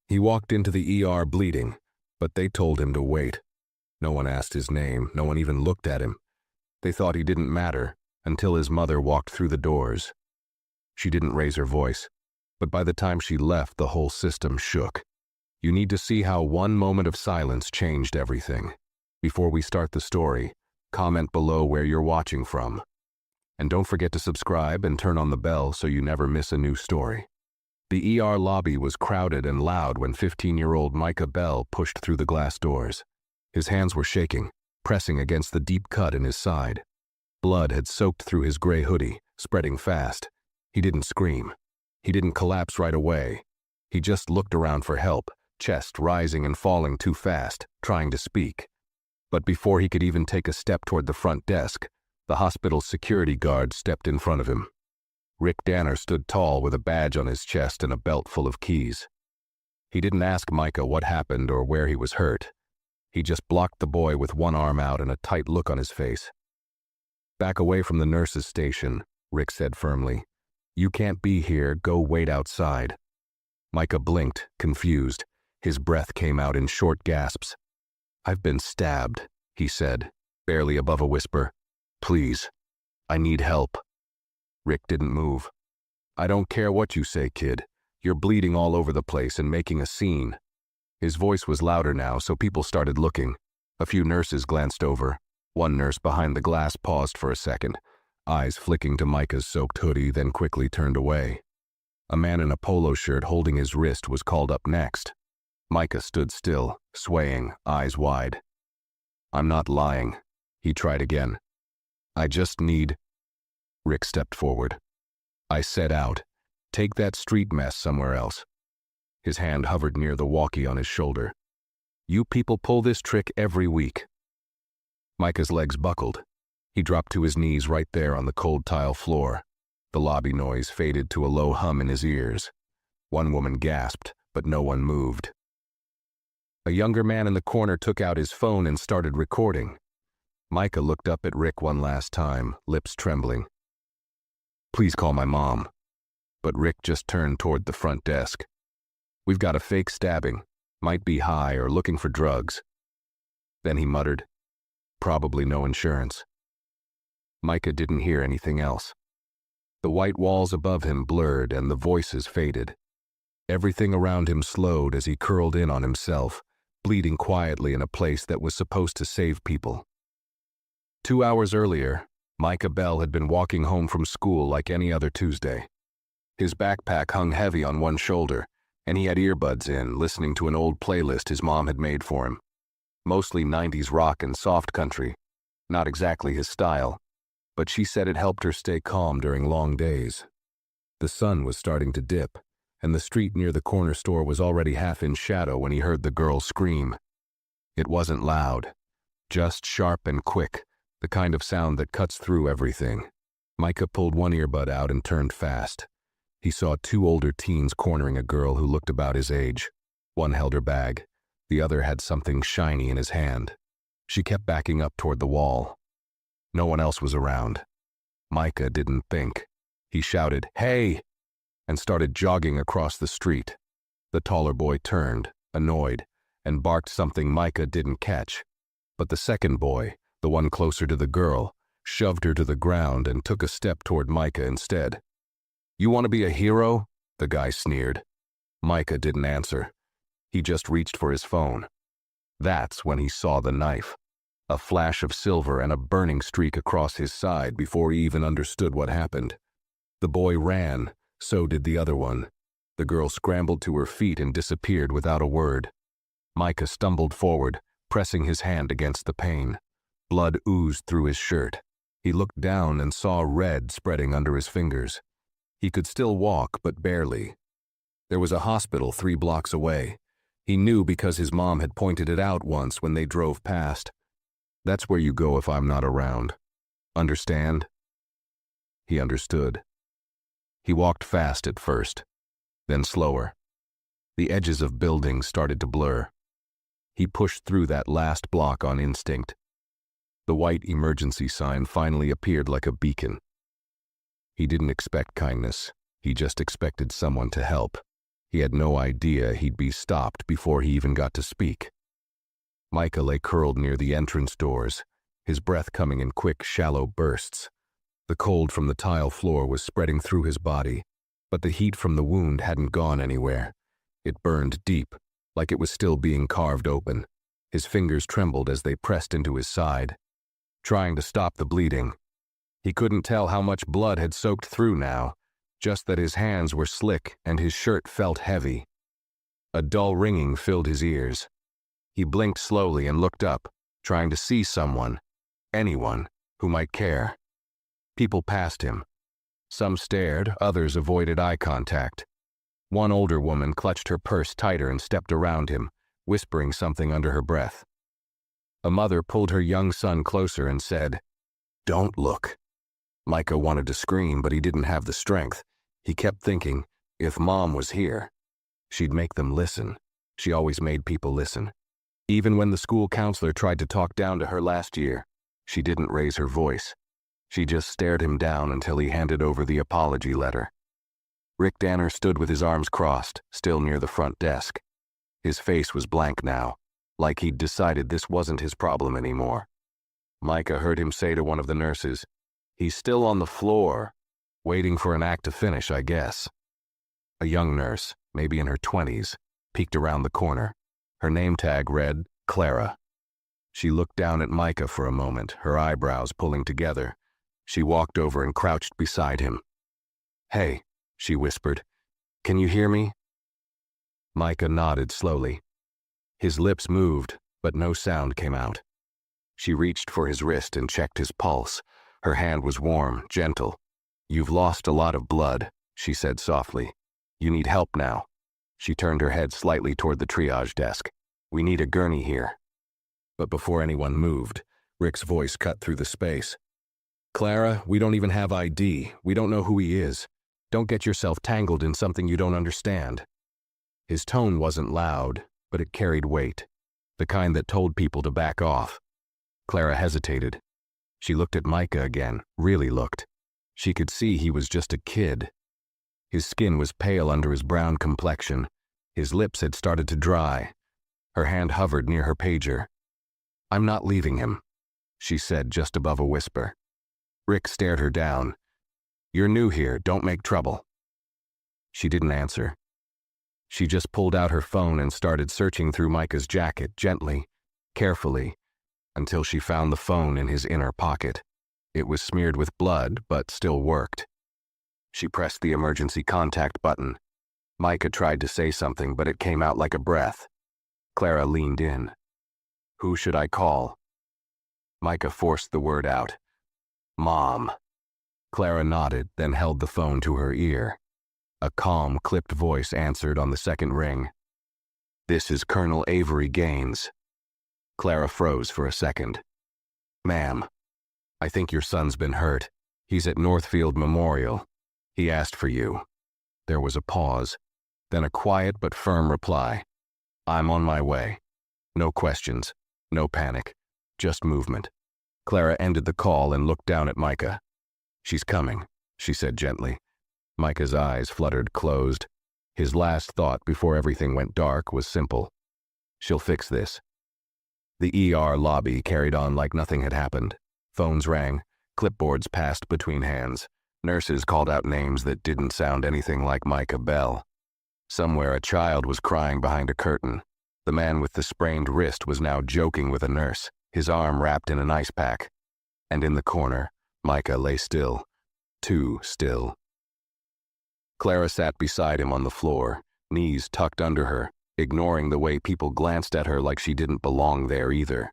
He walked into the ER bleeding, but they told him to wait. No one asked his name, no one even looked at him. They thought he didn't matter until his mother walked through the doors. She didn't raise her voice, but by the time she left, the whole system shook. You need to see how one moment of silence changed everything. Before we start the story, comment below where you're watching from. And don't forget to subscribe and turn on the bell so you never miss a new story. The ER lobby was crowded and loud when 15-year-old Micah Bell pushed through the glass doors. His hands were shaking, pressing against the deep cut in his side. Blood had soaked through his gray hoodie, spreading fast. He didn't scream. He didn't collapse right away. He just looked around for help, chest rising and falling too fast, trying to speak. But before he could even take a step toward the front desk, the hospital's security guard stepped in front of him. Rick Danner stood tall with a badge on his chest and a belt full of keys. He didn't ask Micah what happened or where he was hurt. He just blocked the boy with one arm out and a tight look on his face. "Back away from the nurse's station," Rick said firmly. "You can't be here, go wait outside." Micah blinked, confused. His breath came out in short gasps. "I've been stabbed," he said, barely above a whisper. "Please, I need help." Rick didn't move. "I don't care what you say, kid. You're bleeding all over the place and making a scene." His voice was louder now, so people started looking. A few nurses glanced over. One nurse behind the glass paused for a second, eyes flicking to Micah's soaked hoodie, then quickly turned away. A man in a polo shirt holding his wrist was called up next. Micah stood still, swaying, eyes wide. "I'm not lying," he tried again. "I just need—" Rick stepped forward. "I said out. Take that street mess somewhere else." His hand hovered near the walkie on his shoulder. "You people pull this trick every week." Micah's legs buckled. He dropped to his knees right there on the cold tile floor. The lobby noise faded to a low hum in his ears. One woman gasped, but no one moved. A younger man in the corner took out his phone and started recording. Micah looked up at Rick one last time, lips trembling. "Please call my mom." But Rick just turned toward the front desk. "We've got a fake stabbing. Might be high or looking for drugs." Then he muttered, "Probably no insurance." Micah didn't hear anything else. The white walls above him blurred and the voices faded. Everything around him slowed as he curled in on himself, bleeding quietly in a place that was supposed to save people. 2 hours earlier, Micah Bell had been walking home from school like any other Tuesday. His backpack hung heavy on one shoulder, and he had earbuds in, listening to an old playlist his mom had made for him. Mostly 90s rock and soft country. Not exactly his style, but she said it helped her stay calm during long days. The sun was starting to dip, and the street near the corner store was already half in shadow when he heard the girl scream. It wasn't loud, just sharp and quick, the kind of sound that cuts through everything. Micah pulled one earbud out and turned fast. He saw 2 older teens cornering a girl who looked about his age. One held her bag. The other had something shiny in his hand. She kept backing up toward the wall. No one else was around. Micah didn't think. He shouted, "Hey!" and started jogging across the street. The taller boy turned, annoyed, and barked something Micah didn't catch. But the second boy, the one closer to the girl, shoved her to the ground and took a step toward Micah instead. "You want to be a hero?" the guy sneered. Micah didn't answer. He just reached for his phone. That's when he saw the knife. A flash of silver and a burning streak across his side before he even understood what happened. The boy ran, so did the other one. The girl scrambled to her feet and disappeared without a word. Micah stumbled forward, pressing his hand against the pane. Blood oozed through his shirt. He looked down and saw red spreading under his fingers. He could still walk, but barely. There was a hospital 3 blocks away. He knew because his mom had pointed it out once when they drove past. "That's where you go if I'm not around. Understand?" He understood. He walked fast at first, then slower. The edges of buildings started to blur. He pushed through that last block on instinct. The white emergency sign finally appeared like a beacon. He didn't expect kindness. He just expected someone to help. He had no idea he'd be stopped before he even got to speak. Micah lay curled near the entrance doors, his breath coming in quick, shallow bursts. The cold from the tile floor was spreading through his body, but the heat from the wound hadn't gone anywhere. It burned deep, like it was still being carved open. His fingers trembled as they pressed into his side, trying to stop the bleeding. He couldn't tell how much blood had soaked through now, just that his hands were slick and his shirt felt heavy. A dull ringing filled his ears. He blinked slowly and looked up, trying to see someone, anyone, who might care. People passed him. Some stared, others avoided eye contact. One older woman clutched her purse tighter and stepped around him, whispering something under her breath. A mother pulled her young son closer and said, "Don't look." Micah wanted to scream, but he didn't have the strength. He kept thinking, if Mom was here, she'd make them listen. She always made people listen. Even when the school counselor tried to talk down to her last year, she didn't raise her voice. She just stared him down until he handed over the apology letter. Rick Danner stood with his arms crossed, still near the front desk. His face was blank now, like he'd decided this wasn't his problem anymore. Micah heard him say to one of the nurses, "He's still on the floor, waiting for an act to finish, I guess." A young nurse, maybe in her 20s, peeked around the corner. Her name tag read, Clara. She looked down at Micah for a moment, her eyebrows pulling together. She walked over and crouched beside him. "Hey," she whispered, "can you hear me?" Micah nodded slowly. His lips moved, but no sound came out. She reached for his wrist and checked his pulse. Her hand was warm, gentle. "You've lost a lot of blood," she said softly. "You need help now." She turned her head slightly toward the triage desk. "We need a gurney here." But before anyone moved, Rick's voice cut through the space. "Clara, we don't even have ID. We don't know who he is. Don't get yourself tangled in something you don't understand." His tone wasn't loud, but it carried weight, the kind that told people to back off. Clara hesitated. She looked at Micah again, really looked. She could see he was just a kid. His skin was pale under his brown complexion. His lips had started to dry. Her hand hovered near her pager. "I'm not leaving him," she said just above a whisper. Rick stared her down. "You're new here, don't make trouble." She didn't answer. She just pulled out her phone and started searching through Micah's jacket, gently, carefully, until she found the phone in his inner pocket. It was smeared with blood, but still worked. She pressed the emergency contact button. Micah tried to say something, but it came out like a breath. Clara leaned in. "Who should I call?" Micah forced the word out. "Mom." Clara nodded, then held the phone to her ear. A calm, clipped voice answered on the second ring. "This is Colonel Avery Gaines." Clara froze for a second. "Ma'am, I think your son's been hurt. He's at Northfield Memorial. He asked for you." There was a pause, then a quiet but firm reply. "I'm on my way. No questions, no panic, just movement." Clara ended the call and looked down at Micah. "She's coming," she said gently. Micah's eyes fluttered closed. His last thought before everything went dark was simple. "She'll fix this." The ER lobby carried on like nothing had happened. Phones rang, clipboards passed between hands. Nurses called out names that didn't sound anything like Micah Bell. Somewhere a child was crying behind a curtain. The man with the sprained wrist was now joking with a nurse, his arm wrapped in an ice pack. And in the corner, Micah lay still, too still. Clara sat beside him on the floor, knees tucked under her, ignoring the way people glanced at her like she didn't belong there either.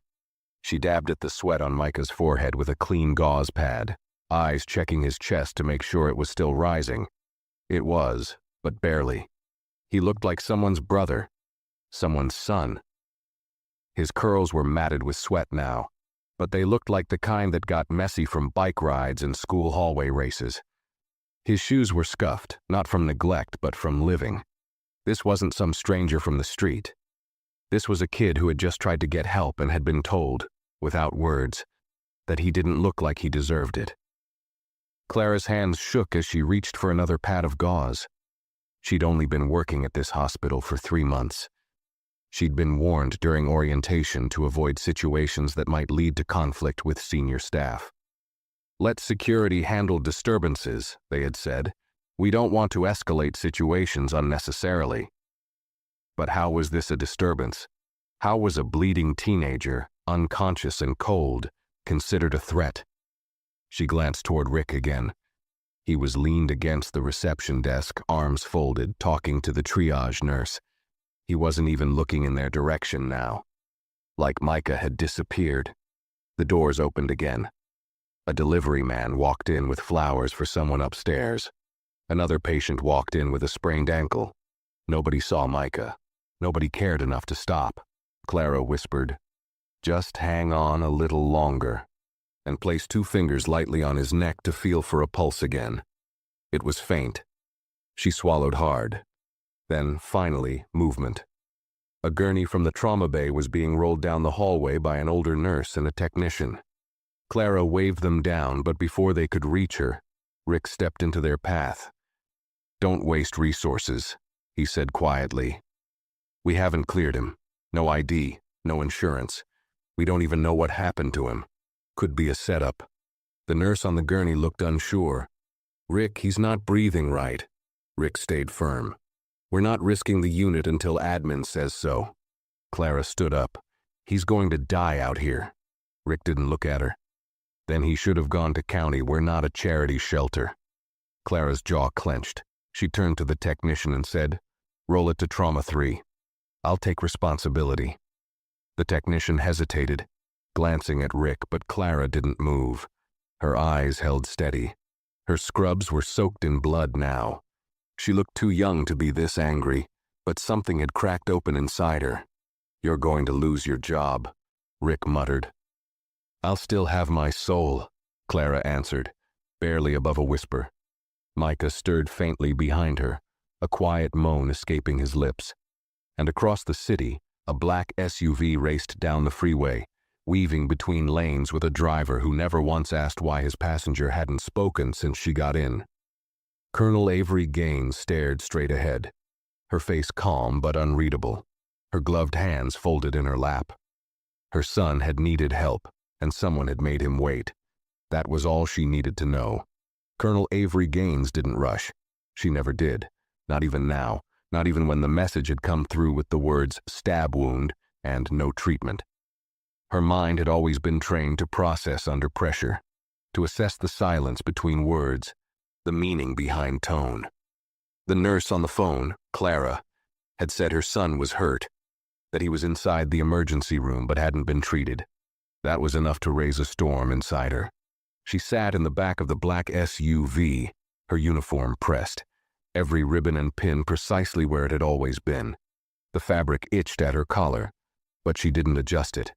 She dabbed at the sweat on Micah's forehead with a clean gauze pad, eyes checking his chest to make sure it was still rising. It was, but barely. He looked like someone's brother, someone's son. His curls were matted with sweat now, but they looked like the kind that got messy from bike rides and school hallway races. His shoes were scuffed, not from neglect, but from living. This wasn't some stranger from the street. This was a kid who had just tried to get help and had been told, without words, that he didn't look like he deserved it. Clara's hands shook as she reached for another pad of gauze. She'd only been working at this hospital for 3 months. She'd been warned during orientation to avoid situations that might lead to conflict with senior staff. "Let security handle disturbances," they had said. "We don't want to escalate situations unnecessarily." But how was this a disturbance? How was a bleeding teenager, unconscious and cold, considered a threat? She glanced toward Rick again. He was leaned against the reception desk, arms folded, talking to the triage nurse. He wasn't even looking in their direction now. Like Micah had disappeared. The doors opened again. A delivery man walked in with flowers for someone upstairs. Another patient walked in with a sprained ankle. Nobody saw Micah. Nobody cared enough to stop. Clara whispered, "Just hang on a little longer," and placed 2 fingers lightly on his neck to feel for a pulse again. It was faint. She swallowed hard. Then, finally, movement. A gurney from the trauma bay was being rolled down the hallway by an older nurse and a technician. Clara waved them down, but before they could reach her, Rick stepped into their path. "Don't waste resources," he said quietly. "We haven't cleared him. No ID, no insurance. We don't even know what happened to him. Could be a setup." The nurse on the gurney looked unsure. "Rick, he's not breathing right." Rick stayed firm. "We're not risking the unit until admin says so." Clara stood up. "He's going to die out here." Rick didn't look at her. "Then he should have gone to county. We're not a charity shelter." Clara's jaw clenched. She turned to the technician and said, "Roll it to trauma 3. I'll take responsibility." The technician hesitated, glancing at Rick, but Clara didn't move. Her eyes held steady. Her scrubs were soaked in blood now. She looked too young to be this angry, but something had cracked open inside her. "You're going to lose your job," Rick muttered. "I'll still have my soul," Clara answered, barely above a whisper. Micah stirred faintly behind her, a quiet moan escaping his lips. And across the city, a black SUV raced down the freeway, weaving between lanes with a driver who never once asked why his passenger hadn't spoken since she got in. Colonel Avery Gaines stared straight ahead, her face calm but unreadable, her gloved hands folded in her lap. Her son had needed help, and someone had made him wait. That was all she needed to know. Colonel Avery Gaines didn't rush. She never did, not even now, not even when the message had come through with the words "stab wound" and "no treatment." Her mind had always been trained to process under pressure, to assess the silence between words, the meaning behind tone. The nurse on the phone, Clara, had said her son was hurt, that he was inside the emergency room but hadn't been treated. That was enough to raise a storm inside her. She sat in the back of the black SUV, her uniform pressed, every ribbon and pin precisely where it had always been. The fabric itched at her collar, but she didn't adjust it.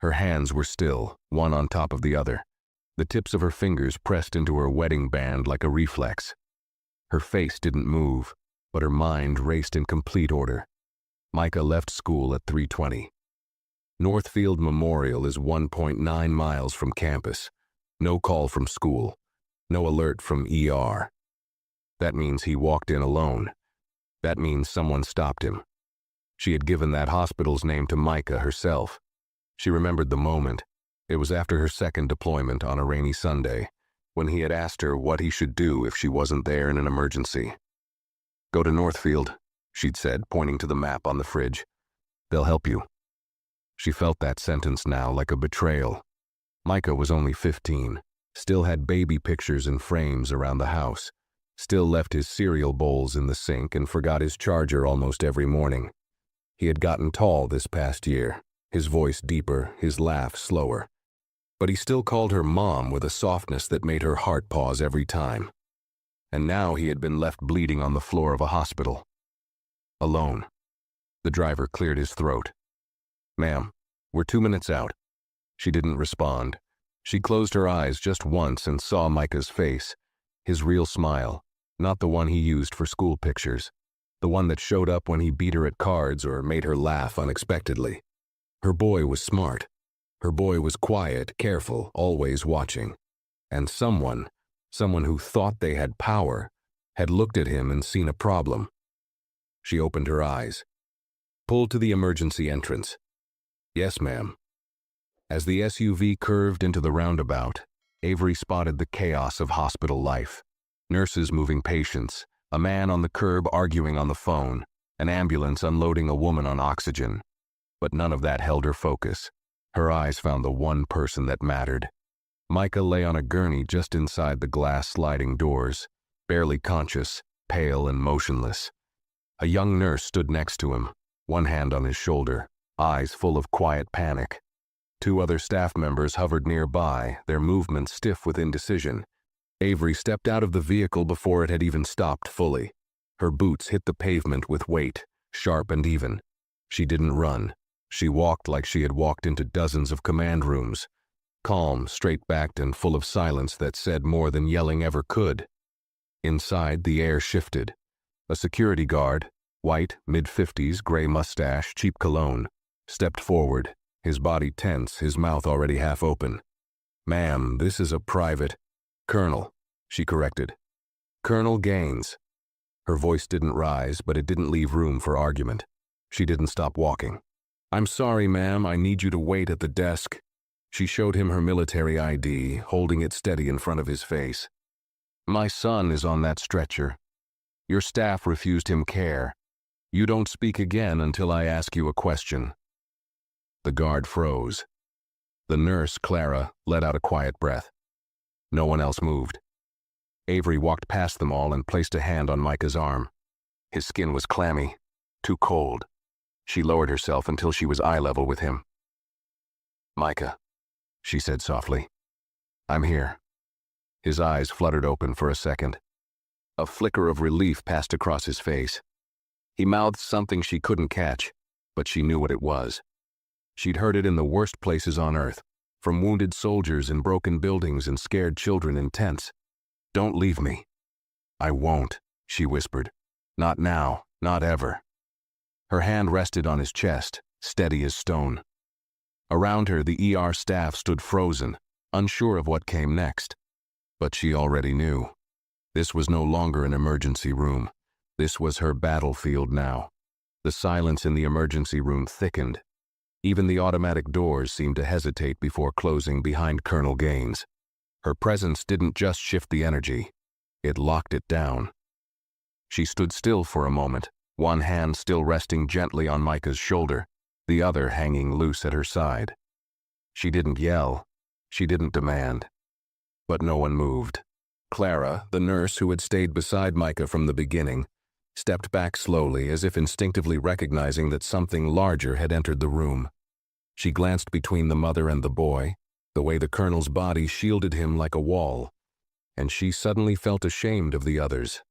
Her hands were still, one on top of the other. The tips of her fingers pressed into her wedding band like a reflex. Her face didn't move, but her mind raced in complete order. Micah left school at 3:20. Northfield Memorial is 1.9 miles from campus. No call from school. No alert from ER. That means he walked in alone. That means someone stopped him. She had given that hospital's name to Micah herself. She remembered the moment. It was after her second deployment on a rainy Sunday, when he had asked her what he should do if she wasn't there in an emergency. "Go to Northfield," she'd said, pointing to the map on the fridge. "They'll help you." She felt that sentence now like a betrayal. Micah was only 15, still had baby pictures in frames around the house, still left his cereal bowls in the sink and forgot his charger almost every morning. He had gotten tall this past year, his voice deeper, his laugh slower. But he still called her Mom with a softness that made her heart pause every time. And now he had been left bleeding on the floor of a hospital. Alone. The driver cleared his throat. "Ma'am, we're 2 minutes out." She didn't respond. She closed her eyes just once and saw Micah's face, his real smile, not the one he used for school pictures, the one that showed up when he beat her at cards or made her laugh unexpectedly. Her boy was smart. Her boy was quiet, careful, always watching. And someone who thought they had power, had looked at him and seen a problem. She opened her eyes. Pulled to the emergency entrance. Yes, ma'am. As the SUV curved into the roundabout, Avery spotted the chaos of hospital life. Nurses moving patients, a man on the curb arguing on the phone, an ambulance unloading a woman on oxygen. But none of that held her focus. Her eyes found the one person that mattered. Micah lay on a gurney just inside the glass sliding doors, barely conscious, pale and motionless. A young nurse stood next to him, one hand on his shoulder, eyes full of quiet panic. Two other staff members hovered nearby, their movements stiff with indecision. Avery stepped out of the vehicle before it had even stopped fully. Her boots hit the pavement with weight, sharp and even. She didn't run. She walked like she had walked into dozens of command rooms, calm, straight-backed, and full of silence that said more than yelling ever could. Inside, the air shifted. A security guard, white, mid-50s, gray mustache, cheap cologne, stepped forward, his body tense, his mouth already half open. "Ma'am, this is a private—" "Colonel," she corrected. "Colonel Gaines." Her voice didn't rise, but it didn't leave room for argument. She didn't stop walking. "I'm sorry, ma'am, I need you to wait at the desk." She showed him her military ID, holding it steady in front of his face. "My son is on that stretcher. Your staff refused him care. You don't speak again until I ask you a question." The guard froze. The nurse, Clara, let out a quiet breath. No one else moved. Avery walked past them all and placed a hand on Micah's arm. His skin was clammy, too cold. She lowered herself until she was eye level with him. "Micah," she said softly. "I'm here." His eyes fluttered open for a second. A flicker of relief passed across his face. He mouthed something she couldn't catch, but she knew what it was. She'd heard it in the worst places on earth, from wounded soldiers in broken buildings and scared children in tents. "Don't leave me." "I won't," she whispered. "Not now, not ever." Her hand rested on his chest, steady as stone. Around her, the ER staff stood frozen, unsure of what came next. But she already knew. This was no longer an emergency room. This was her battlefield now. The silence in the emergency room thickened. Even the automatic doors seemed to hesitate before closing behind Colonel Gaines. Her presence didn't just shift the energy. It locked it down. She stood still for a moment, one hand still resting gently on Micah's shoulder, the other hanging loose at her side. She didn't yell. She didn't demand. But no one moved. Clara, the nurse who had stayed beside Micah from the beginning, stepped back slowly as if instinctively recognizing that something larger had entered the room. She glanced between the mother and the boy, the way the colonel's body shielded him like a wall, and she suddenly felt ashamed of the others,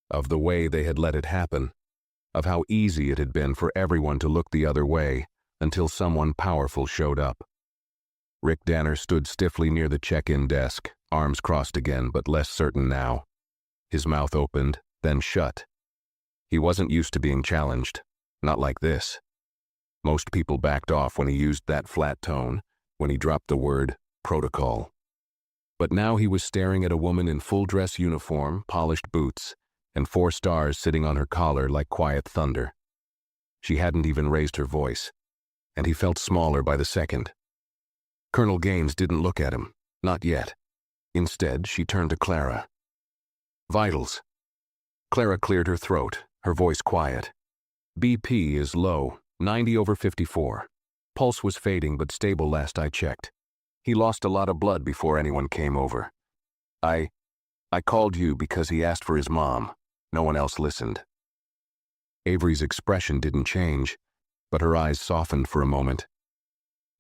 of the way they had let it happen, of how easy it had been for everyone to look the other way until someone powerful showed up. Rick Danner stood stiffly near the check-in desk, arms crossed again, but less certain now. His mouth opened, then shut. He wasn't used to being challenged, not like this. Most people backed off when he used that flat tone, when he dropped the word protocol. But now he was staring at a woman in full dress uniform, polished boots, and 4 stars sitting on her collar like quiet thunder. She hadn't even raised her voice, and he felt smaller by the second. Colonel Gaines didn't look at him, not yet. Instead, she turned to Clara. "Vitals." Clara cleared her throat, her voice quiet. "BP is low, 90/54. Pulse was fading but stable last I checked. He lost a lot of blood before anyone came over. I called you because he asked for his mom. No one else listened." Avery's expression didn't change, but her eyes softened for a moment.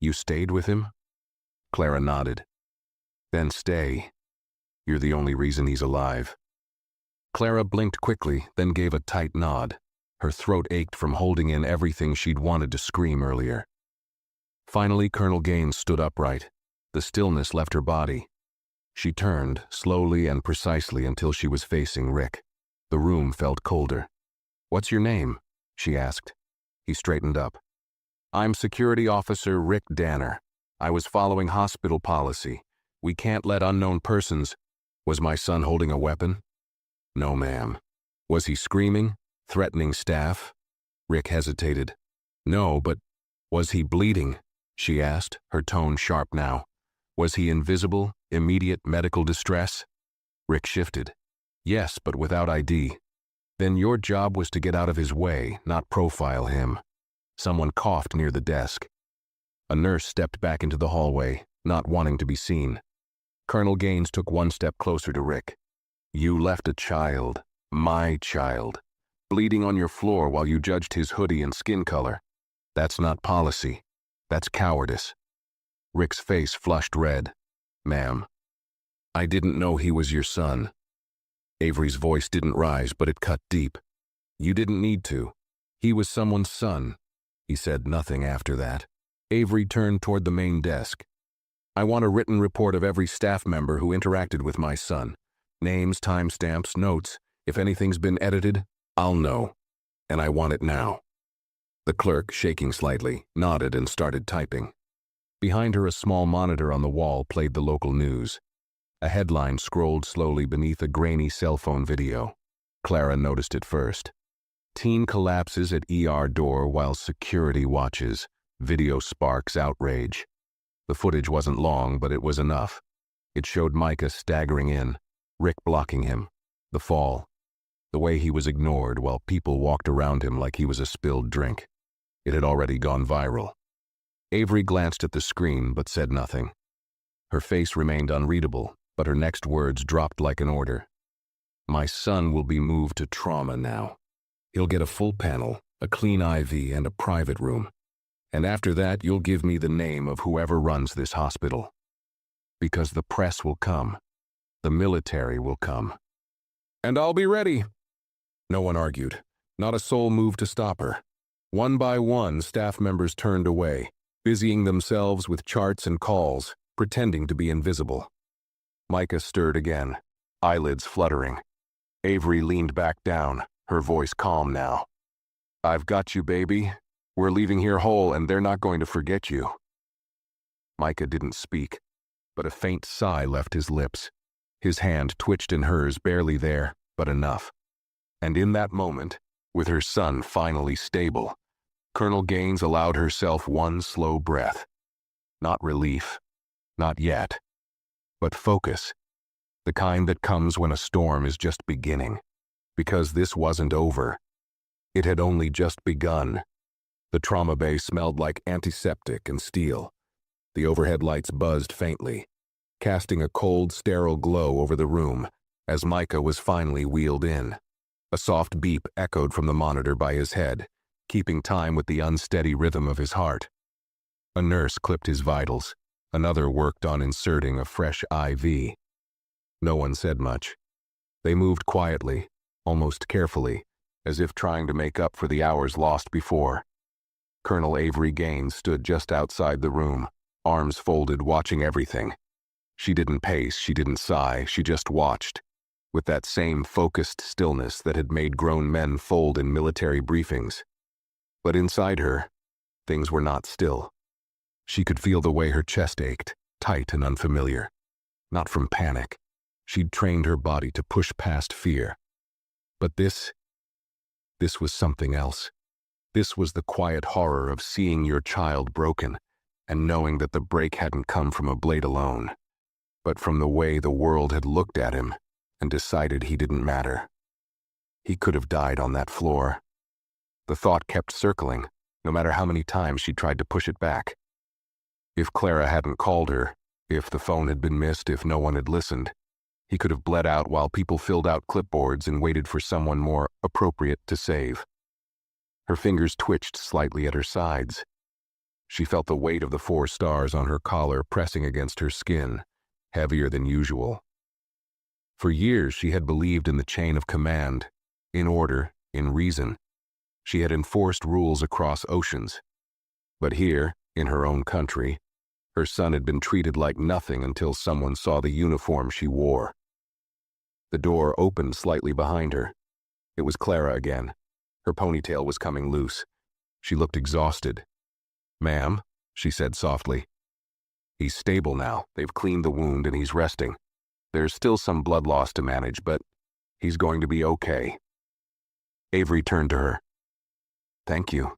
"You stayed with him?" Clara nodded. "Then stay. You're the only reason he's alive." Clara blinked quickly, then gave a tight nod. Her throat ached from holding in everything she'd wanted to scream earlier. Finally, Colonel Gaines stood upright. The stillness left her body. She turned, slowly and precisely, until she was facing Rick. The room felt colder. "What's your name?" she asked. He straightened up. "I'm Security Officer Rick Danner. I was following hospital policy. We can't let unknown persons—" "Was my son holding a weapon?" "No, ma'am." "Was he screaming?" Threatening staff? Rick hesitated. No, but was he bleeding? She asked, her tone sharp now. Was he invisible, immediate medical distress? Rick shifted. Yes, but without ID. Then your job was to get out of his way, not profile him. Someone coughed near the desk. A nurse stepped back into the hallway, not wanting to be seen. Colonel Gaines took one step closer to Rick. You left a child, my child, bleeding on your floor while you judged his hoodie and skin color. That's not policy. That's cowardice. Rick's face flushed red. Ma'am, I didn't know he was your son. Avery's voice didn't rise, but it cut deep. You didn't need to. He was someone's son. He said nothing after that. Avery turned toward the main desk. I want a written report of every staff member who interacted with my son. Names, timestamps, notes. If anything's been edited, I'll know. And I want it now. The clerk, shaking slightly, nodded and started typing. Behind her, a small monitor on the wall played the local news. A headline scrolled slowly beneath a grainy cell phone video. Clara noticed it first. Teen collapses at ER door while security watches. Video sparks outrage. The footage wasn't long, but it was enough. It showed Micah staggering in, Rick blocking him, the fall, the way he was ignored while people walked around him like he was a spilled drink. It had already gone viral. Avery glanced at the screen but said nothing. Her face remained unreadable, but her next words dropped like an order. My son will be moved to trauma now. He'll get a full panel, a clean IV, and a private room. And after that, you'll give me the name of whoever runs this hospital. Because the press will come. The military will come. And I'll be ready. No one argued. Not a soul moved to stop her. One by one, staff members turned away, busying themselves with charts and calls, pretending to be invisible. Micah stirred again, eyelids fluttering. Avery leaned back down, her voice calm now. I've got you, baby. We're leaving here whole, and they're not going to forget you. Micah didn't speak, but a faint sigh left his lips. His hand twitched in hers, barely there, but enough. And in that moment, with her son finally stable, Colonel Gaines allowed herself one slow breath. Not relief, not yet, but focus. The kind that comes when a storm is just beginning. Because this wasn't over. It had only just begun. The trauma bay smelled like antiseptic and steel. The overhead lights buzzed faintly, casting a cold, sterile glow over the room as Micah was finally wheeled in. A soft beep echoed from the monitor by his head, keeping time with the unsteady rhythm of his heart. A nurse clipped his vitals. Another worked on inserting a fresh IV. No one said much. They moved quietly, almost carefully, as if trying to make up for the hours lost before. Colonel Avery Gaines stood just outside the room, arms folded, watching everything. She didn't pace, she didn't sigh, she just watched, with that same focused stillness that had made grown men fold in military briefings. But inside her, things were not still. She could feel the way her chest ached, tight and unfamiliar. Not from panic. She'd trained her body to push past fear. But this was something else. This was the quiet horror of seeing your child broken, and knowing that the break hadn't come from a blade alone, but from the way the world had looked at him and decided he didn't matter. He could have died on that floor. The thought kept circling, no matter how many times she tried to push it back. If Clara hadn't called her, if the phone had been missed, if no one had listened, he could have bled out while people filled out clipboards and waited for someone more appropriate to save. Her fingers twitched slightly at her sides. She felt the weight of the 4 stars on her collar pressing against her skin, heavier than usual. For years she had believed in the chain of command, in order, in reason. She had enforced rules across oceans. But here, in her own country, her son had been treated like nothing until someone saw the uniform she wore. The door opened slightly behind her. It was Clara again. Her ponytail was coming loose. She looked exhausted. "Ma'am," she said softly. "He's stable now. They've cleaned the wound and he's resting. There's still some blood loss to manage, but he's going to be okay." Avery turned to her. Thank you.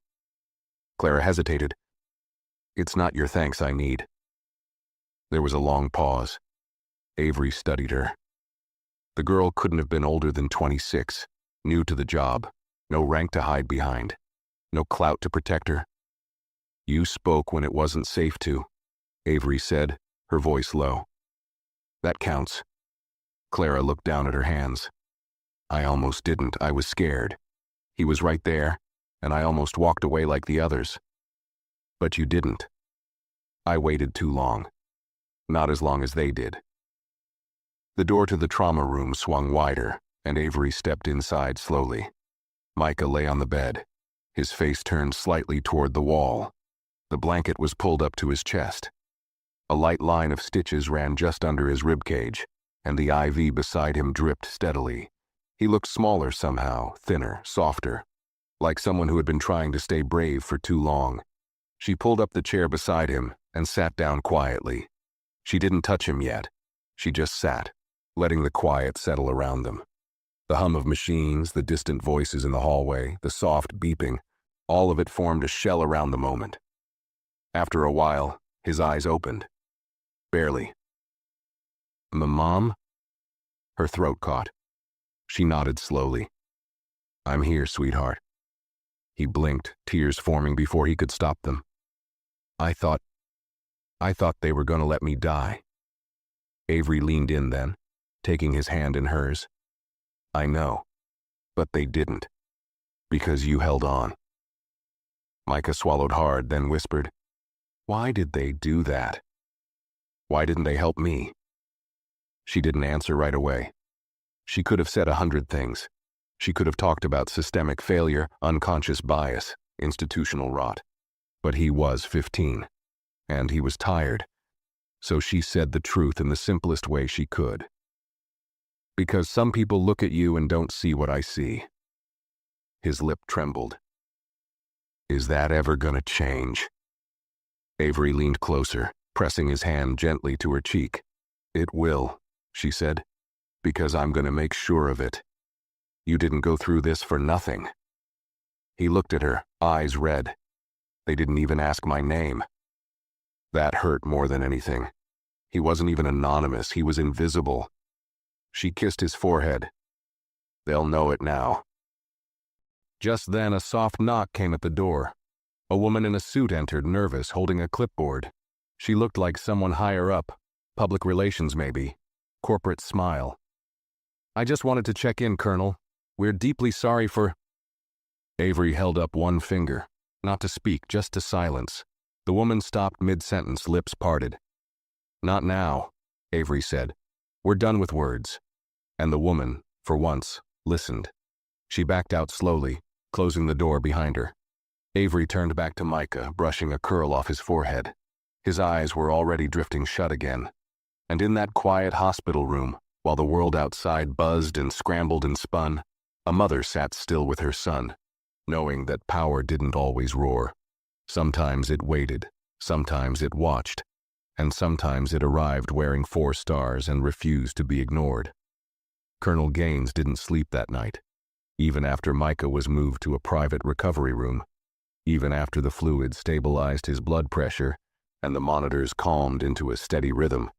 Clara hesitated. It's not your thanks I need. There was a long pause. Avery studied her. The girl couldn't have been older than 26, new to the job, no rank to hide behind, no clout to protect her. You spoke when it wasn't safe to, Avery said, her voice low. That counts. Clara looked down at her hands. I almost didn't. I was scared. He was right there, and I almost walked away like the others. But you didn't. I waited too long. Not as long as they did. The door to the trauma room swung wider, and Avery stepped inside slowly. Micah lay on the bed, his face turned slightly toward the wall. The blanket was pulled up to his chest. A light line of stitches ran just under his ribcage, and the IV beside him dripped steadily. He looked smaller somehow, thinner, softer, like someone who had been trying to stay brave for too long. She pulled up the chair beside him and sat down quietly. She didn't touch him yet. She just sat, letting the quiet settle around them. The hum of machines, the distant voices in the hallway, the soft beeping, all of it formed a shell around the moment. After a while, his eyes opened. Barely. Mom? Her throat caught. She nodded slowly. I'm here, sweetheart. He blinked, tears forming before he could stop them. I thought they were going to let me die. Avery leaned in then, taking his hand in hers. I know, but they didn't. Because you held on. Micah swallowed hard, then whispered, Why did they do that? Why didn't they help me? She didn't answer right away. She could have said 100 things. She could have talked about systemic failure, unconscious bias, institutional rot. But he was 15, and he was tired. So she said the truth in the simplest way she could. Because some people look at you and don't see what I see. His lip trembled. Is that ever gonna change? Avery leaned closer, pressing his hand gently to her cheek. It will, she said, because I'm gonna make sure of it. You didn't go through this for nothing. He looked at her, eyes red. They didn't even ask my name. That hurt more than anything. He wasn't even anonymous, he was invisible. She kissed his forehead. They'll know it now. Just then a soft knock came at the door. A woman in a suit entered, nervous, holding a clipboard. She looked like someone higher up, public relations maybe, corporate smile. I just wanted to check in, Colonel. We're deeply sorry for... Avery held up one finger, not to speak, just to silence. The woman stopped mid-sentence, lips parted. Not now, Avery said. We're done with words. And the woman, for once, listened. She backed out slowly, closing the door behind her. Avery turned back to Micah, brushing a curl off his forehead. His eyes were already drifting shut again. And in that quiet hospital room, while the world outside buzzed and scrambled and spun, a mother sat still with her son, knowing that power didn't always roar. Sometimes it waited, sometimes it watched, and sometimes it arrived wearing 4 stars and refused to be ignored. Colonel Gaines didn't sleep that night, even after Micah was moved to a private recovery room, even after the fluid stabilized his blood pressure and the monitors calmed into a steady rhythm.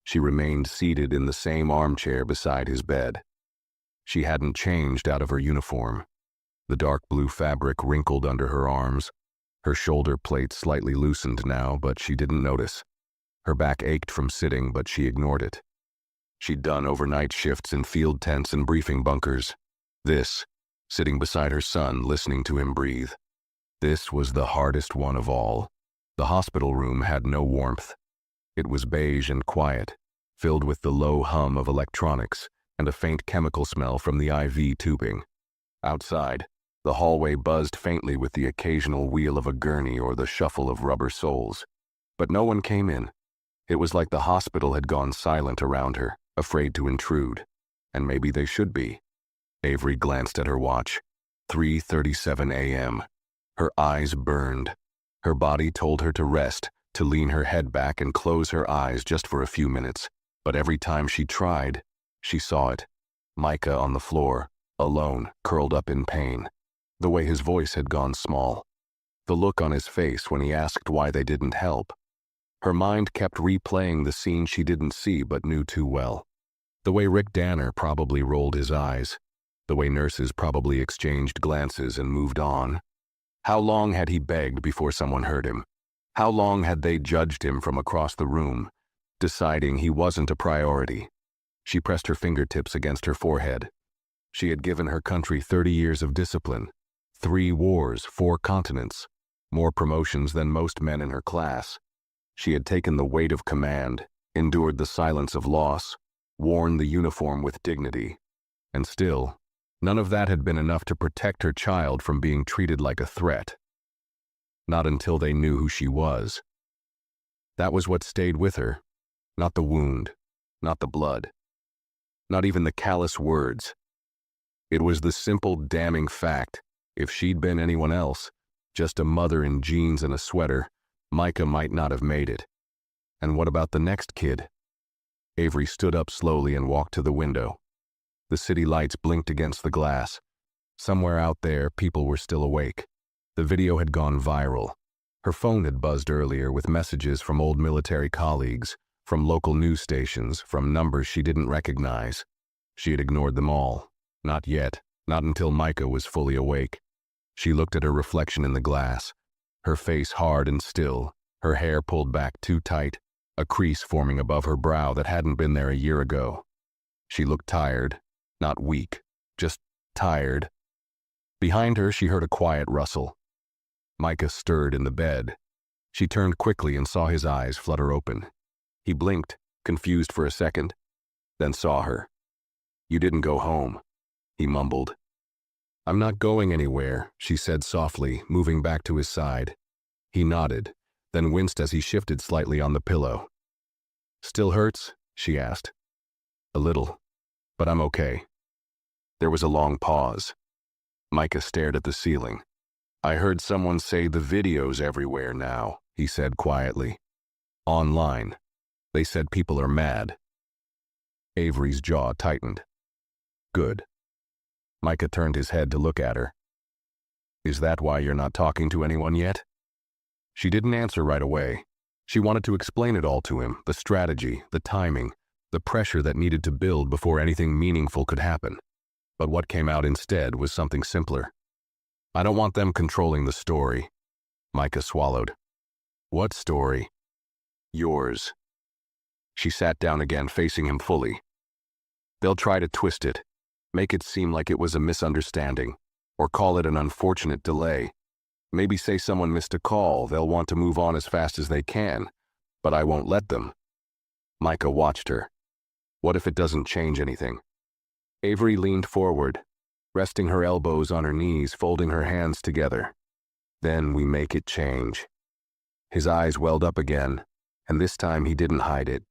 She remained seated in the same armchair beside his bed. She hadn't changed out of her uniform. The dark blue fabric wrinkled under her arms. Her shoulder plate slightly loosened now, but she didn't notice. Her back ached from sitting, but she ignored it. She'd done overnight shifts in field tents and briefing bunkers. This, sitting beside her son, listening to him breathe. This was the hardest one of all. The hospital room had no warmth. It was beige and quiet, filled with the low hum of electronics and a faint chemical smell from the IV tubing. Outside, the hallway buzzed faintly with the occasional wheel of a gurney or the shuffle of rubber soles. But no one came in. It was like the hospital had gone silent around her, afraid to intrude. And maybe they should be. Avery glanced at her watch. 3:37 a.m. Her eyes burned. Her body told her to rest, to lean her head back and close her eyes just for a few minutes. But every time she tried, she saw it. Micah on the floor, alone, curled up in pain. The way his voice had gone small. The look on his face when he asked why they didn't help. Her mind kept replaying the scene she didn't see but knew too well. The way Rick Danner probably rolled his eyes. The way nurses probably exchanged glances and moved on. How long had he begged before someone heard him? How long had they judged him from across the room, deciding he wasn't a priority? She pressed her fingertips against her forehead. She had given her country 30 years of discipline, 3 wars, 4 continents, more promotions than most men in her class. She had taken the weight of command, endured the silence of loss, worn the uniform with dignity. And still, none of that had been enough to protect her child from being treated like a threat. Not until they knew who she was. That was what stayed with her. Not the wound, not the blood, not even the callous words. It was the simple, damning fact, if she'd been anyone else, just a mother in jeans and a sweater, Micah might not have made it. And what about the next kid? Avery stood up slowly and walked to the window. The city lights blinked against the glass. Somewhere out there, people were still awake. The video had gone viral. Her phone had buzzed earlier with messages from old military colleagues, from local news stations, from numbers she didn't recognize. She had ignored them all. Not yet, not until Micah was fully awake. She looked at her reflection in the glass, her face hard and still, her hair pulled back too tight, a crease forming above her brow that hadn't been there a year ago. She looked tired, not weak, just tired. Behind her, she heard a quiet rustle. Micah stirred in the bed. She turned quickly and saw his eyes flutter open. He blinked, confused for a second, then saw her. "You didn't go home," he mumbled. "I'm not going anywhere," she said softly, moving back to his side. He nodded, then winced as he shifted slightly on the pillow. "Still hurts?" she asked. "A little, but I'm okay." There was a long pause. Micah stared at the ceiling. "I heard someone say the video's everywhere now," he said quietly. "Online. They said people are mad." Avery's jaw tightened. "Good." Micah turned his head to look at her. "Is that why you're not talking to anyone yet?" She didn't answer right away. She wanted to explain it all to him, the strategy, the timing, the pressure that needed to build before anything meaningful could happen. But what came out instead was something simpler. "I don't want them controlling the story." Micah swallowed. "What story?" "Yours." She sat down again, facing him fully. "They'll try to twist it, make it seem like it was a misunderstanding, or call it an unfortunate delay. Maybe say someone missed a call. They'll want to move on as fast as they can, but I won't let them." Micah watched her. What if it doesn't change anything? Avery leaned forward, resting her elbows on her knees, folding her hands together. "Then we make it change." His eyes welled up again, and this time he didn't hide it.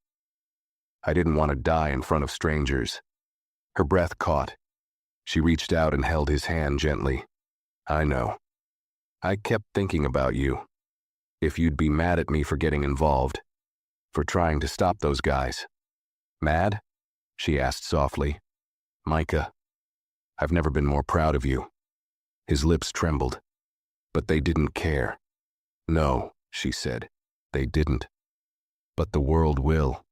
"I didn't want to die in front of strangers." Her breath caught. She reached out and held his hand gently. "I know. I kept thinking about you. If you'd be mad at me for getting involved, for trying to stop those guys." "Mad?" she asked softly. "Micah, I've never been more proud of you." His lips trembled. "But they didn't care." "No," she said, "they didn't. But the world will."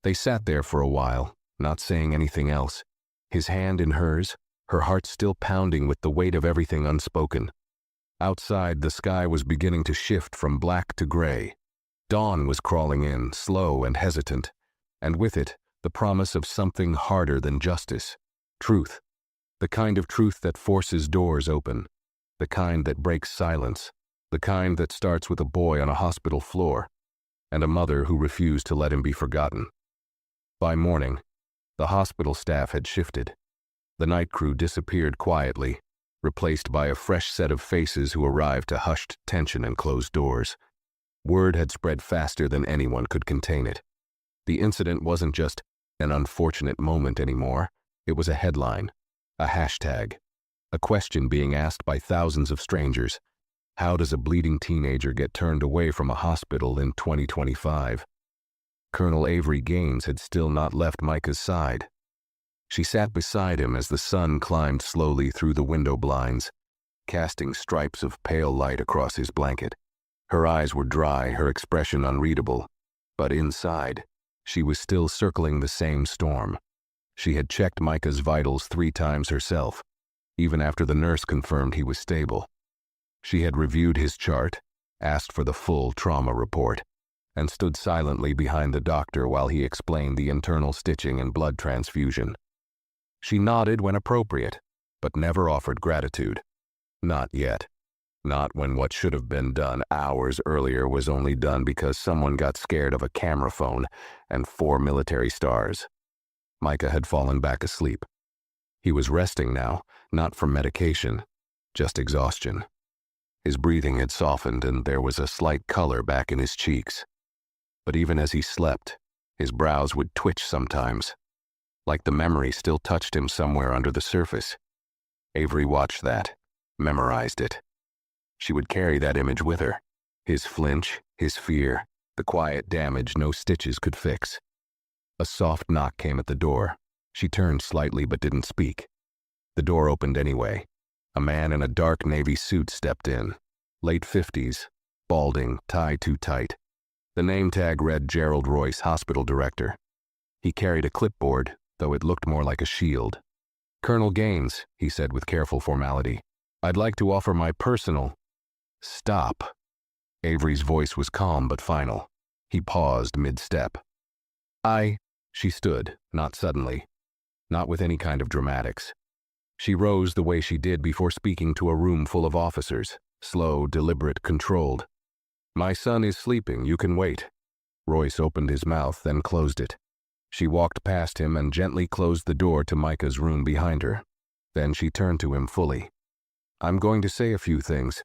They sat there for a while, not saying anything else, his hand in hers, her heart still pounding with the weight of everything unspoken. Outside, the sky was beginning to shift from black to gray. Dawn was crawling in, slow and hesitant, and with it, the promise of something harder than justice. Truth. The kind of truth that forces doors open. The kind that breaks silence. The kind that starts with a boy on a hospital floor, and a mother who refused to let him be forgotten. By morning, the hospital staff had shifted. The night crew disappeared quietly, replaced by a fresh set of faces who arrived to hushed tension and closed doors. Word had spread faster than anyone could contain it. The incident wasn't just an unfortunate moment anymore. It was a headline, a hashtag, a question being asked by thousands of strangers. How does a bleeding teenager get turned away from a hospital in 2025? Colonel Avery Gaines had still not left Micah's side. She sat beside him as the sun climbed slowly through the window blinds, casting stripes of pale light across his blanket. Her eyes were dry, her expression unreadable, but inside, she was still circling the same storm. She had checked Micah's vitals 3 times herself, even after the nurse confirmed he was stable. She had reviewed his chart, asked for the full trauma report, and stood silently behind the doctor while he explained the internal stitching and blood transfusion. She nodded when appropriate, but never offered gratitude. Not yet. Not when what should have been done hours earlier was only done because someone got scared of a camera phone and 4 military stars. Micah had fallen back asleep. He was resting now, not from medication, just exhaustion. His breathing had softened and there was a slight color back in his cheeks. But even as he slept, his brows would twitch sometimes, like the memory still touched him somewhere under the surface. Avery watched that, memorized it. She would carry that image with her. His flinch, his fear, the quiet damage no stitches could fix. A soft knock came at the door. She turned slightly but didn't speak. The door opened anyway. A man in a dark navy suit stepped in. Late 50s, balding, tie too tight. The name tag read Gerald Royce, hospital director. He carried a clipboard, though it looked more like a shield. "Colonel Gaines," he said with careful formality, "I'd like to offer my personal—" "Stop." Avery's voice was calm but final. He paused mid-step. She stood, not suddenly, not with any kind of dramatics. She rose the way she did before speaking to a room full of officers, slow, deliberate, controlled. "My son is sleeping, you can wait." Royce opened his mouth, then closed it. She walked past him and gently closed the door to Micah's room behind her. Then she turned to him fully. "I'm going to say a few things,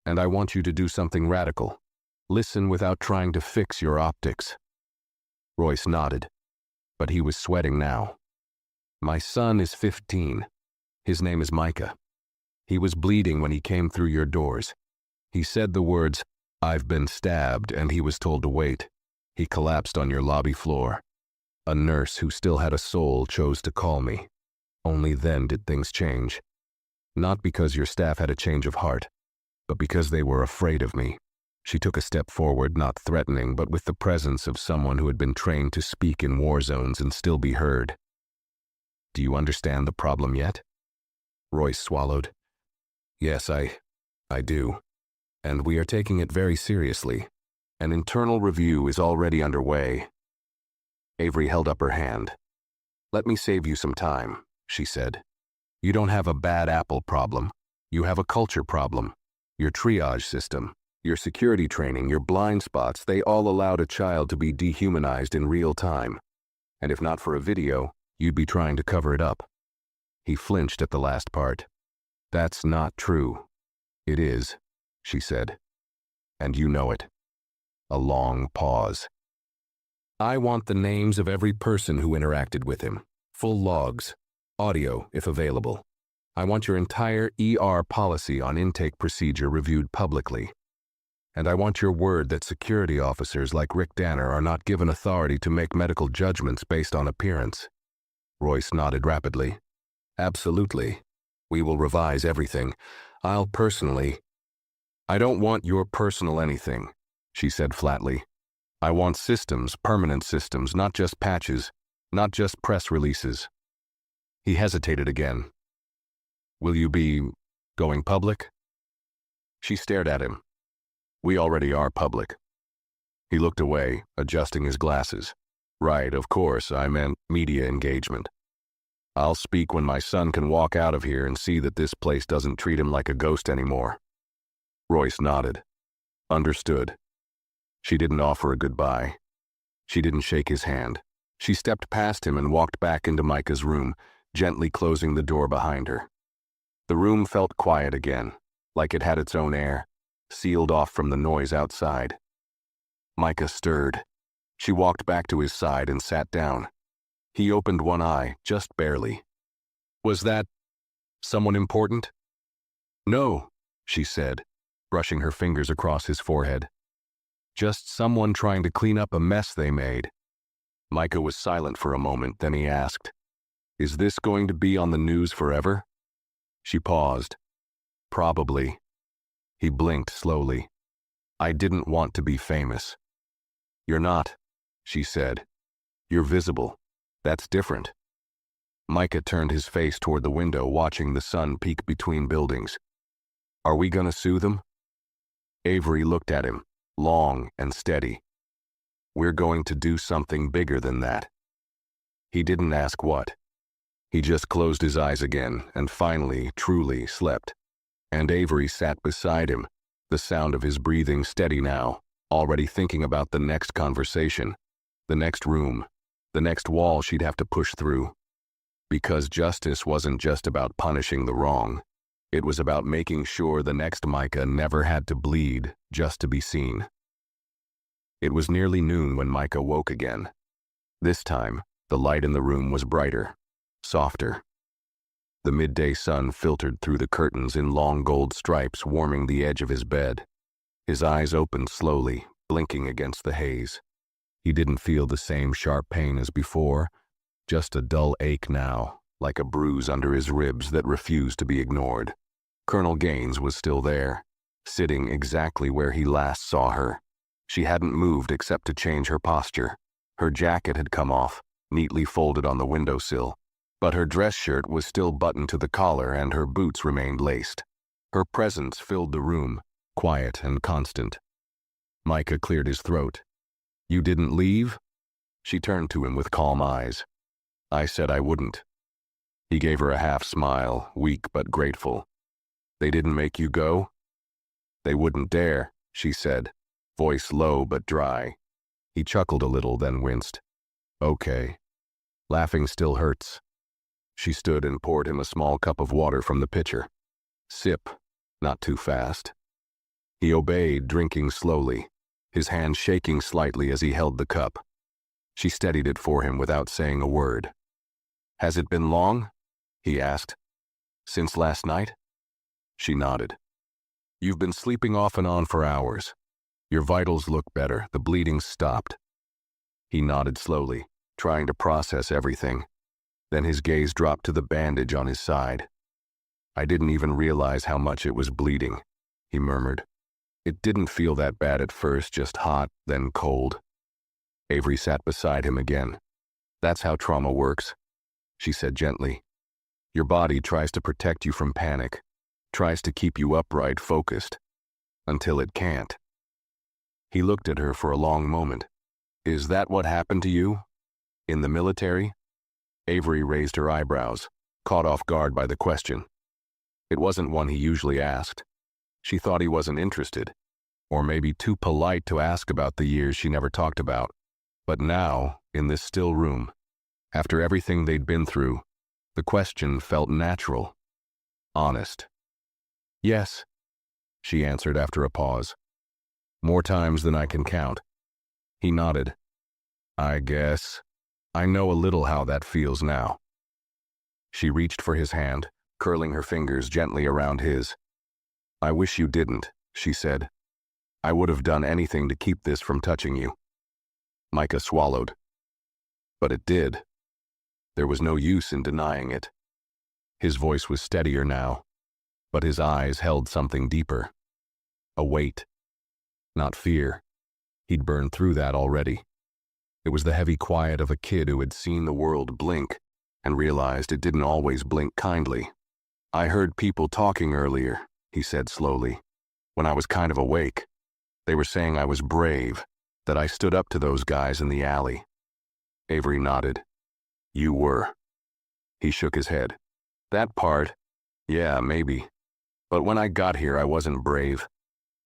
and I want you to do something radical. Listen without trying to fix your optics." Royce nodded, but he was sweating now. "My son is 15. His name is Micah. He was bleeding when he came through your doors. He said the words, 'I've been stabbed,' and he was told to wait. He collapsed on your lobby floor. A nurse who still had a soul chose to call me. Only then did things change. Not because your staff had a change of heart, but because they were afraid of me." She took a step forward, not threatening, but with the presence of someone who had been trained to speak in war zones and still be heard. "Do you understand the problem yet?" Royce swallowed. "Yes, I do. And we are taking it very seriously. An internal review is already underway." Avery held up her hand. "Let me save you some time," she said. "You don't have a bad apple problem. You have a culture problem. Your triage system, your security training, your blind spots, they all allowed a child to be dehumanized in real time. And if not for a video, you'd be trying to cover it up." He flinched at the last part. "That's not true." "It is," she said. "And you know it." A long pause. "I want the names of every person who interacted with him. Full logs. Audio, if available. I want your entire ER policy on intake procedure reviewed publicly. And I want your word that security officers like Rick Danner are not given authority to make medical judgments based on appearance." Royce nodded rapidly. "Absolutely. We will revise everything. I'll personally—" "I don't want your personal anything," she said flatly. "I want systems, permanent systems, not just patches, not just press releases." He hesitated again. "Will you be going public?" She stared at him. "We already are public." He looked away, adjusting his glasses. "Right, of course, I meant media engagement. I'll speak when my son can walk out of here and see that this place doesn't treat him like a ghost anymore." Royce nodded. "Understood." She didn't offer a goodbye. She didn't shake his hand. She stepped past him and walked back into Micah's room, gently closing the door behind her. The room felt quiet again, like it had its own air, sealed off from the noise outside. Micah stirred. She walked back to his side and sat down. He opened one eye, just barely. "Was that someone important?" "No," she said, brushing her fingers across his forehead. "Just someone trying to clean up a mess they made." Micah was silent for a moment, then he asked, Is this going to be on the news forever? She paused. Probably. He blinked slowly. I didn't want to be famous. You're not, she said. You're visible. That's different. Micah turned his face toward the window, watching the sun peek between buildings. Are we gonna sue them? Avery looked at him, long and steady. We're going to do something bigger than that. He didn't ask what. He just closed his eyes again and finally, truly slept. And Avery sat beside him, the sound of his breathing steady now, already thinking about the next conversation, the next room, the next wall she'd have to push through. Because justice wasn't just about punishing the wrong. It was about making sure the next Micah never had to bleed just to be seen. It was nearly noon when Micah woke again. This time, the light in the room was brighter, softer. The midday sun filtered through the curtains in long gold stripes, warming the edge of his bed. His eyes opened slowly, blinking against the haze. He didn't feel the same sharp pain as before, just a dull ache now, like a bruise under his ribs that refused to be ignored. Colonel Gaines was still there, sitting exactly where he last saw her. She hadn't moved except to change her posture. Her jacket had come off, neatly folded on the windowsill, but her dress shirt was still buttoned to the collar and her boots remained laced. Her presence filled the room, quiet and constant. Micah cleared his throat. You didn't leave? She turned to him with calm eyes. I said I wouldn't. He gave her a half smile, weak but grateful. They didn't make you go? They wouldn't dare, she said, voice low but dry. He chuckled a little, then winced. Okay. Laughing still hurts. She stood and poured him a small cup of water from the pitcher. Sip, not too fast. He obeyed, drinking slowly, his hand shaking slightly as he held the cup. She steadied it for him without saying a word. Has it been long? He asked. Since last night? She nodded. You've been sleeping off and on for hours. Your vitals look better, the bleeding stopped. He nodded slowly, trying to process everything. Then his gaze dropped to the bandage on his side. I didn't even realize how much it was bleeding, he murmured. It didn't feel that bad at first, just hot, then cold. Avery sat beside him again. That's how trauma works, she said gently. Your body tries to protect you from panic, tries to keep you upright, focused, until it can't. He looked at her for a long moment. Is that what happened to you? In the military? Avery raised her eyebrows, caught off guard by the question. It wasn't one he usually asked. She thought he wasn't interested, or maybe too polite to ask about the years she never talked about. But now, in this still room, after everything they'd been through, the question felt natural, honest. Yes, she answered after a pause. More times than I can count. He nodded. I guess. I know a little how that feels now. She reached for his hand, curling her fingers gently around his. I wish you didn't, she said. I would have done anything to keep this from touching you. Micah swallowed. But it did. There was no use in denying it. His voice was steadier now, but his eyes held something deeper. A weight. Not fear. He'd burned through that already. It was the heavy quiet of a kid who had seen the world blink and realized it didn't always blink kindly. I heard people talking earlier, he said slowly, when I was kind of awake. They were saying I was brave, that I stood up to those guys in the alley. Avery nodded. You were. He shook his head. That part, yeah, maybe. But when I got here, I wasn't brave.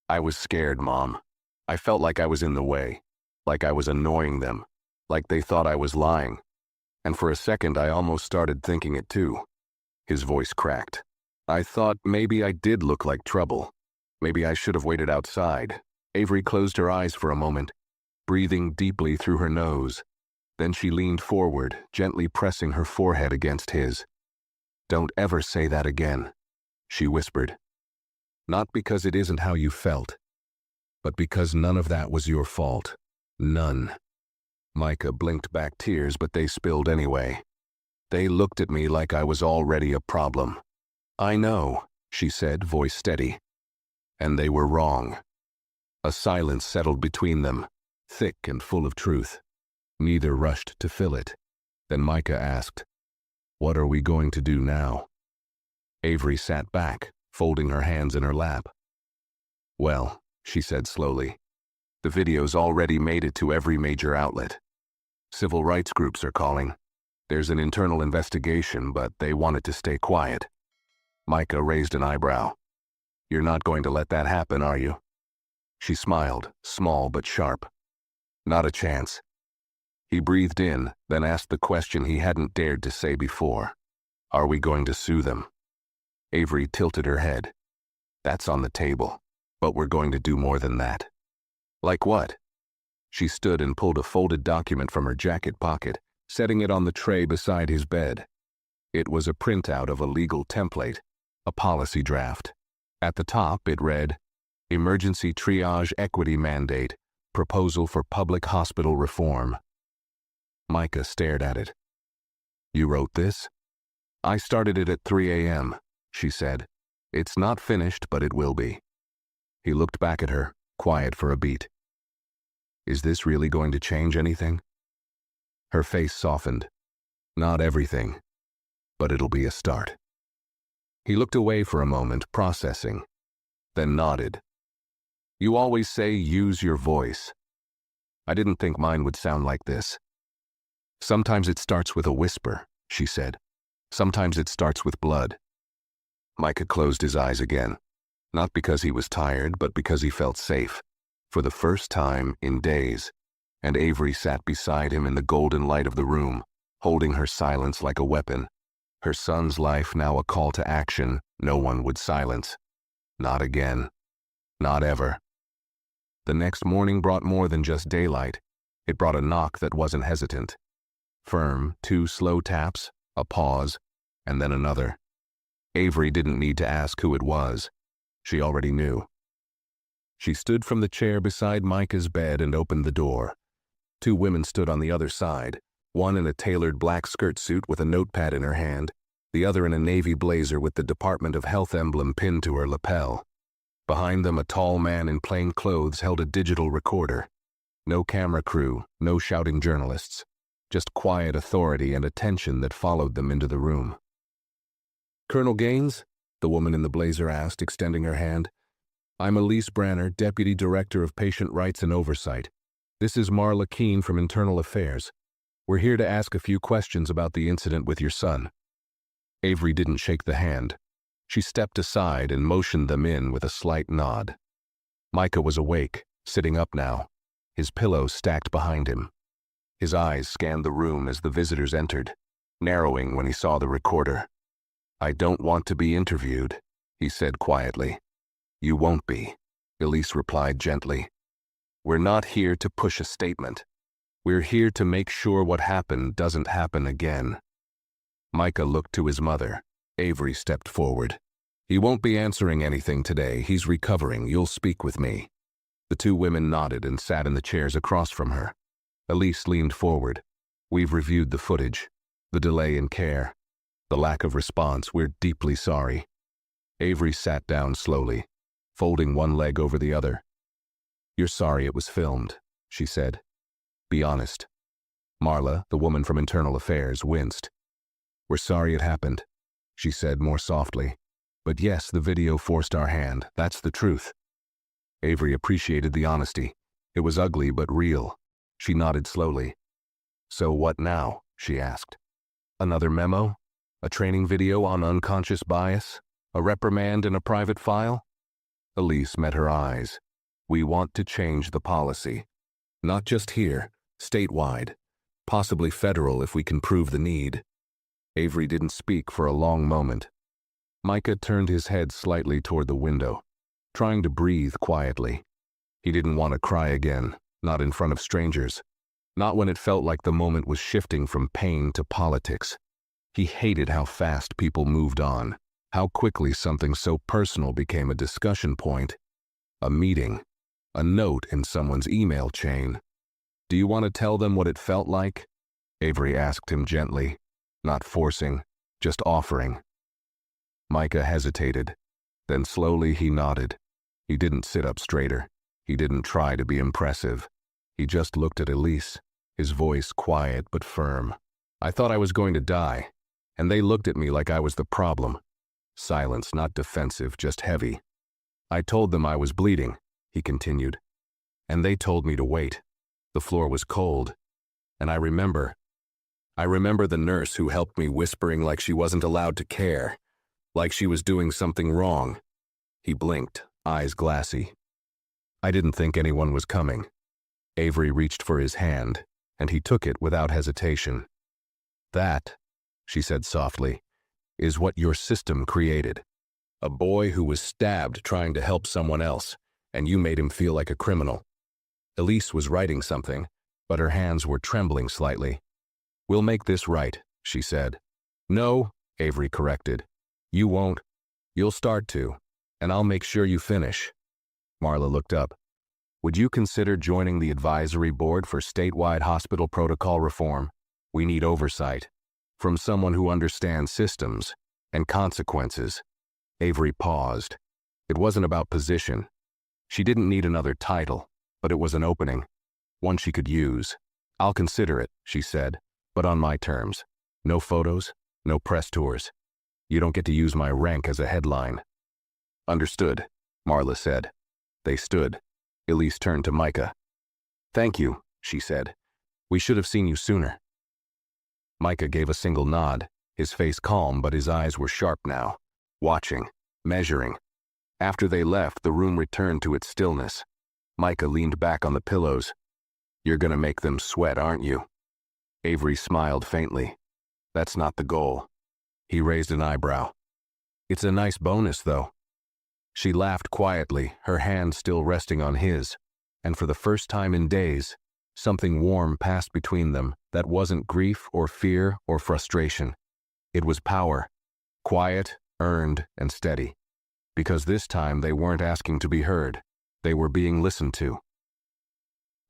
I was scared, Mom. I felt like I was in the way, like I was annoying them, like they thought I was lying. And for a second, I almost started thinking it too. His voice cracked. I thought maybe I did look like trouble. Maybe I should have waited outside. Avery closed her eyes for a moment, breathing deeply through her nose. Then she leaned forward, gently pressing her forehead against his. Don't ever say that again, she whispered. Not because it isn't how you felt, but because none of that was your fault. None. Micah blinked back tears, but they spilled anyway. They looked at me like I was already a problem. I know, she said, voice steady. And they were wrong. A silence settled between them, thick and full of truth. Neither rushed to fill it. Then Micah asked, "What are we going to do now?" Avery sat back, folding her hands in her lap. "Well," she said slowly, "the video's already made it to every major outlet. Civil rights groups are calling. There's an internal investigation, but they want it to stay quiet." Micah raised an eyebrow. "You're not going to let that happen, are you?" She smiled, small but sharp. "Not a chance." He breathed in, then asked the question he hadn't dared to say before. "Are we going to sue them?" Avery tilted her head. "That's on the table, but we're going to do more than that." "Like what?" She stood and pulled a folded document from her jacket pocket, setting it on the tray beside his bed. It was a printout of a legal template, a policy draft. At the top it read, "Emergency Triage Equity Mandate, Proposal for Public Hospital Reform." Micah stared at it. "You wrote this?" "I started it at 3 a.m., she said. "It's not finished, but it will be." He looked back at her, quiet for a beat. "Is this really going to change anything?" Her face softened. "Not everything, but it'll be a start." He looked away for a moment, processing, then nodded. "You always say use your voice. I didn't think mine would sound like this." "Sometimes it starts with a whisper," she said. "Sometimes it starts with blood." Micah closed his eyes again, not because he was tired, but because he felt safe, for the first time in days, and Avery sat beside him in the golden light of the room, holding her silence like a weapon. Her son's life now a call to action no one would silence. Not again. Not ever. The next morning brought more than just daylight. It brought a knock that wasn't hesitant. Firm, 2 slow taps, a pause, and then another. Avery didn't need to ask who it was. She already knew. She stood from the chair beside Micah's bed and opened the door. 2 women stood on the other side, one in a tailored black skirt suit with a notepad in her hand, the other in a navy blazer with the Department of Health emblem pinned to her lapel. Behind them, a tall man in plain clothes held a digital recorder. No camera crew, no shouting journalists, just quiet authority and attention that followed them into the room. "Colonel Gaines?" the woman in the blazer asked, extending her hand. "I'm Elise Branner, Deputy Director of Patient Rights and Oversight. This is Marla Keene from Internal Affairs. We're here to ask a few questions about the incident with your son." Avery didn't shake the hand. She stepped aside and motioned them in with a slight nod. Micah was awake, sitting up now, his pillow stacked behind him. His eyes scanned the room as the visitors entered, narrowing when he saw the recorder. "I don't want to be interviewed," he said quietly. "You won't be," Elise replied gently. "We're not here to push a statement. We're here to make sure what happened doesn't happen again." Micah looked to his mother. Avery stepped forward. "He won't be answering anything today. He's recovering. You'll speak with me." The 2 women nodded and sat in the chairs across from her. Elise leaned forward. "We've reviewed the footage. The delay in care. The lack of response. We're deeply sorry." Avery sat down slowly, folding one leg over the other. "You're sorry it was filmed," she said. "Be honest." Marla, the woman from Internal Affairs, winced. "We're sorry it happened," she said more softly. "But yes, the video forced our hand. That's the truth." Avery appreciated the honesty. It was ugly but real. She nodded slowly. "So what now?" she asked. "Another memo? A training video on unconscious bias? A reprimand in a private file?" Elise met her eyes. "We want to change the policy. Not just here, statewide. Possibly federal if we can prove the need." Avery didn't speak for a long moment. Micah turned his head slightly toward the window, trying to breathe quietly. He didn't want to cry again, not in front of strangers, not when it felt like the moment was shifting from pain to politics. He hated how fast people moved on, how quickly something so personal became a discussion point. A meeting, a note in someone's email chain. "Do you want to tell them what it felt like?" Avery asked him gently. not forcing, just offering. Micah hesitated. Then slowly he nodded. He didn't sit up straighter. He didn't try to be impressive. He just looked at Elise, his voice quiet but firm. I thought I was going to die, and they looked at me like I was the problem. Silence, not defensive, just heavy. I told them I was bleeding, he continued, and they told me to wait. The floor was cold, and I remember the nurse who helped me whispering like she wasn't allowed to care, like she was doing something wrong. He blinked, eyes glassy. I didn't think anyone was coming. Avery reached for his hand, and he took it without hesitation. That, she said softly, is what your system created. A boy who was stabbed trying to help someone else, and you made him feel like a criminal. Elise was writing something, but her hands were trembling slightly. We'll make this right, she said. No, Avery corrected. You won't. You'll start to, and I'll make sure you finish. Marla looked up. Would you consider joining the advisory board for statewide hospital protocol reform? We need oversight. From someone who understands systems and consequences. Avery paused. It wasn't about position. She didn't need another title, but it was an opening, one she could use. I'll consider it, she said, but on my terms. No photos, no press tours. You don't get to use my rank as a headline. Understood, Marla said. They stood. Elise turned to Micah. Thank you, she said. We should have seen you sooner. Micah gave a single nod, his face calm but his eyes were sharp now, watching, measuring. After they left, the room returned to its stillness. Micah leaned back on the pillows. You're gonna make them sweat, aren't you? Avery smiled faintly. That's not the goal. He raised an eyebrow. It's a nice bonus, though. She laughed quietly, her hand still resting on his, and for the first time in days, something warm passed between them that wasn't grief or fear or frustration. It was power, quiet, earned, and steady. Because this time they weren't asking to be heard, they were being listened to.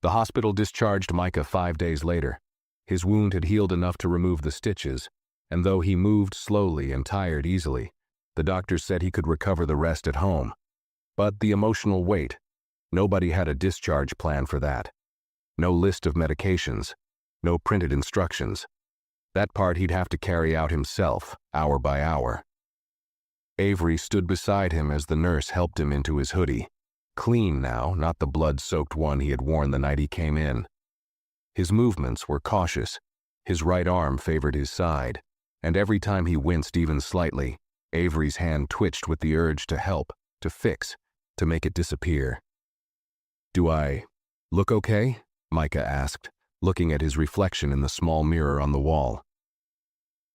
The hospital discharged Micah 5 days later. His wound had healed enough to remove the stitches, and though he moved slowly and tired easily, the doctors said he could recover the rest at home. But the emotional weight, nobody had a discharge plan for that. No list of medications, no printed instructions. That part he'd have to carry out himself, hour by hour. Avery stood beside him as the nurse helped him into his hoodie. Clean now, not the blood-soaked one he had worn the night he came in. His movements were cautious. His right arm favored his side, and every time he winced even slightly, Avery's hand twitched with the urge to help, to fix, to make it disappear. Do I look okay? Micah asked, looking at his reflection in the small mirror on the wall.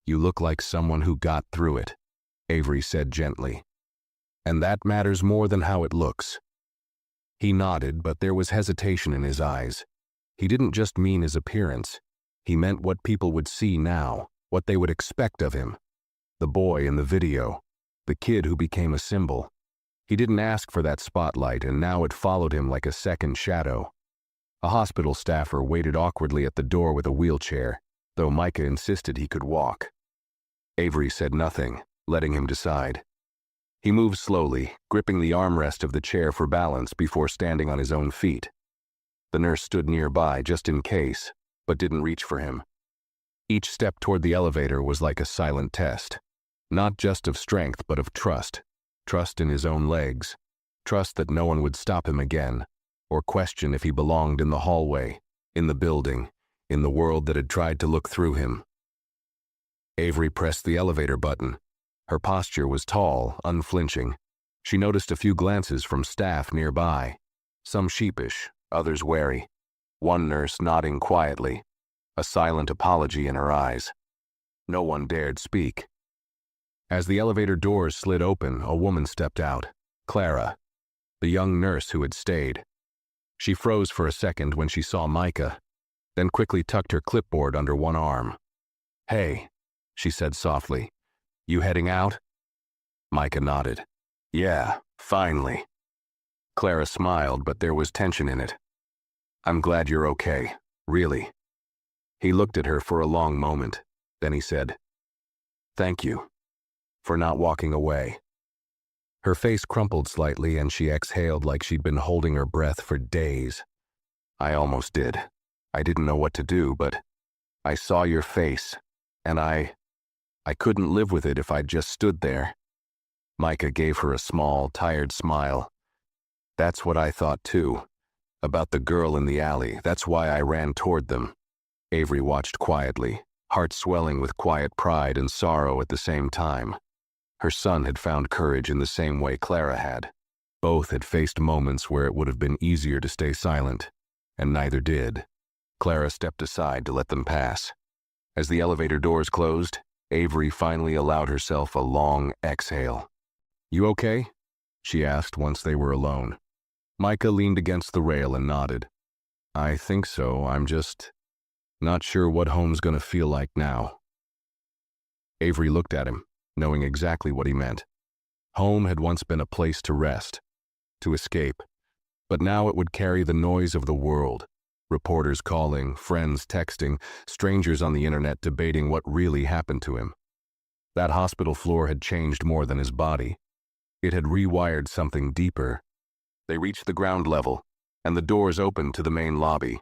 You look like someone who got through it, Avery said gently. And that matters more than how it looks. He nodded, but there was hesitation in his eyes. He didn't just mean his appearance. He meant what people would see now, what they would expect of him. The boy in the video, the kid who became a symbol. He didn't ask for that spotlight, and now it followed him like a second shadow. A hospital staffer waited awkwardly at the door with a wheelchair, though Micah insisted he could walk. Avery said nothing, letting him decide. He moved slowly, gripping the armrest of the chair for balance before standing on his own feet. The nurse stood nearby just in case, but didn't reach for him. Each step toward the elevator was like a silent test, not just of strength but of trust. Trust in his own legs, trust that no one would stop him again, or question if he belonged in the hallway, in the building, in the world that had tried to look through him. Avery pressed the elevator button. Her posture was tall, unflinching. She noticed a few glances from staff nearby, some sheepish, others wary. One nurse nodding quietly, a silent apology in her eyes. No one dared speak. As the elevator doors slid open, a woman stepped out, Clara, the young nurse who had stayed. She froze for a second when she saw Micah, then quickly tucked her clipboard under one arm. Hey, she said softly, you heading out? Micah nodded. Yeah, finally. Clara smiled, but there was tension in it. I'm glad you're okay, really. He looked at her for a long moment. Then he said, Thank you for not walking away." Her face crumpled slightly and she exhaled like she'd been holding her breath for days. "I almost did. I didn't know what to do, but I saw your face, and I couldn't live with it if I'd just stood there." Micah gave her a small, tired smile. "That's what I thought too. About the girl in the alley. That's why I ran toward them." Avery watched quietly, heart swelling with quiet pride and sorrow at the same time. Her son had found courage in the same way Clara had. Both had faced moments where it would have been easier to stay silent, and neither did. Clara stepped aside to let them pass. As the elevator doors closed, Avery finally allowed herself a long exhale. "You okay?" she asked once they were alone. Micah leaned against the rail and nodded. "I think so. I'm just not sure what home's gonna feel like now." Avery looked at him, knowing exactly what he meant. Home had once been a place to rest, to escape, but now it would carry the noise of the world. Reporters calling, friends texting, strangers on the internet debating what really happened to him. That hospital floor had changed more than his body. It had rewired something deeper. They reached the ground level, and the doors opened to the main lobby.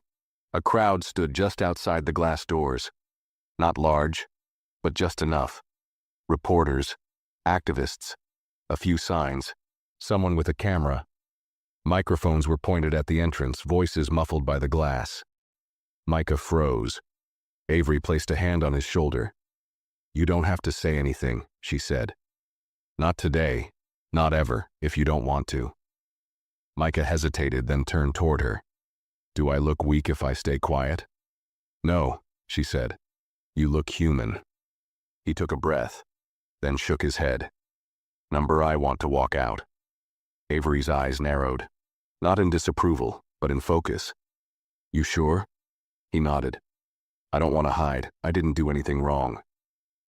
A crowd stood just outside the glass doors. Not large, but just enough. Reporters, activists, a few signs, someone with a camera. Microphones were pointed at the entrance, voices muffled by the glass. Micah froze. Avery placed a hand on his shoulder. "You don't have to say anything," she said. "Not today, not ever, if you don't want to." Micah hesitated, then turned toward her. "Do I look weak if I stay quiet?" "No," she said. "You look human." He took a breath, then shook his head. I want to walk out." Avery's eyes narrowed, not in disapproval, but in focus. "You sure?" He nodded. "I don't want to hide. I didn't do anything wrong."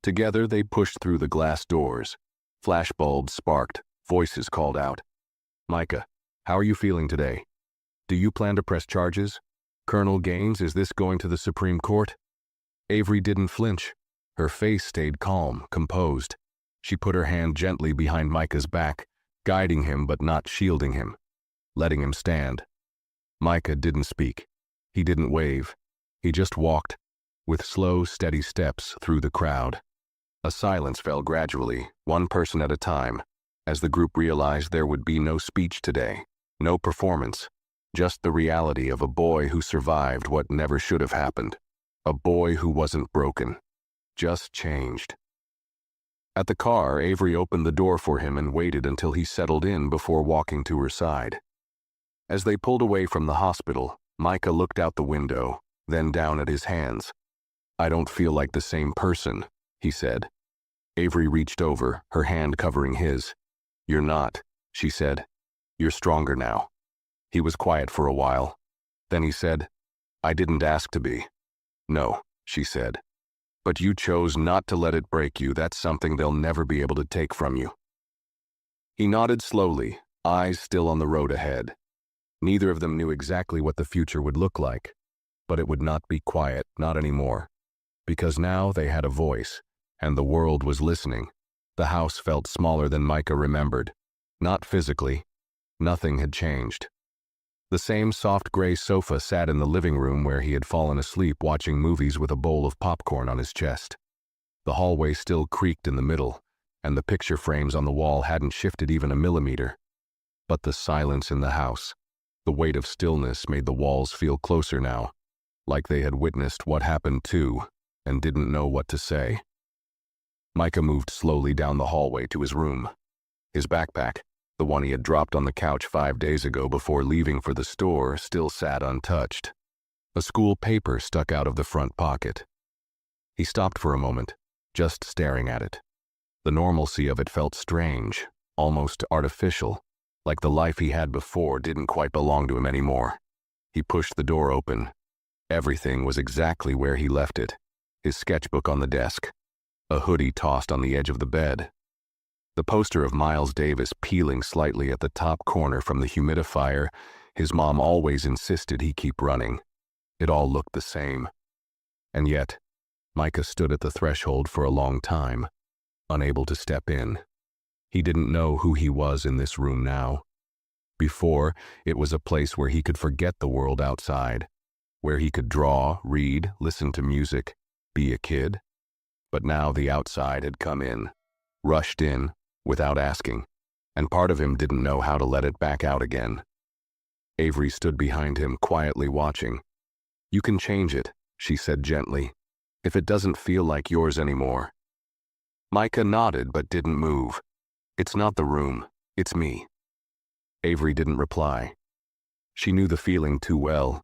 Together they pushed through the glass doors. Flashbulbs sparked, voices called out. "Micah, how are you feeling today? Do you plan to press charges? Colonel Gaines, is this going to the Supreme Court?" Avery didn't flinch. Her face stayed calm, composed. She put her hand gently behind Micah's back, guiding him but not shielding him, letting him stand. Micah didn't speak. He didn't wave. He just walked, with slow, steady steps through the crowd. A silence fell gradually, one person at a time, as the group realized there would be no speech today, no performance, just the reality of a boy who survived what never should have happened. A boy who wasn't broken, just changed. At the car, Avery opened the door for him and waited until he settled in before walking to her side. As they pulled away from the hospital, Micah looked out the window, then down at his hands. "I don't feel like the same person," he said. Avery reached over, her hand covering his. "You're not," she said. "You're stronger now." He was quiet for a while. Then he said, "I didn't ask to be." "No," she said. "But you chose not to let it break you. That's something they'll never be able to take from you." He nodded slowly, eyes still on the road ahead. Neither of them knew exactly what the future would look like, but it would not be quiet, not anymore. Because now they had a voice, and the world was listening. The house felt smaller than Micah remembered. Not physically. Nothing had changed. The same soft gray sofa sat in the living room where he had fallen asleep watching movies with a bowl of popcorn on his chest. The hallway still creaked in the middle, and the picture frames on the wall hadn't shifted even a millimeter. But the silence in the house, the weight of stillness made the walls feel closer now, like they had witnessed what happened too, and didn't know what to say. Micah moved slowly down the hallway to his room. His backpack, the one he had dropped on the couch 5 days ago before leaving for the store, still sat untouched. A school paper stuck out of the front pocket. He stopped for a moment, just staring at it. The normalcy of it felt strange, almost artificial, like the life he had before didn't quite belong to him anymore. He pushed the door open. Everything was exactly where he left it. His sketchbook on the desk, a hoodie tossed on the edge of the bed, the poster of Miles Davis peeling slightly at the top corner from the humidifier his mom always insisted he keep running. It all looked the same. And yet, Micah stood at the threshold for a long time, unable to step in. He didn't know who he was in this room now. Before, it was a place where he could forget the world outside, where he could draw, read, listen to music, be a kid. But now the outside had come in, rushed in, without asking, and part of him didn't know how to let it back out again. Avery stood behind him, quietly watching. "You can change it," she said gently, "if it doesn't feel like yours anymore." Micah nodded but didn't move. "It's not the room, it's me." Avery didn't reply. She knew the feeling too well.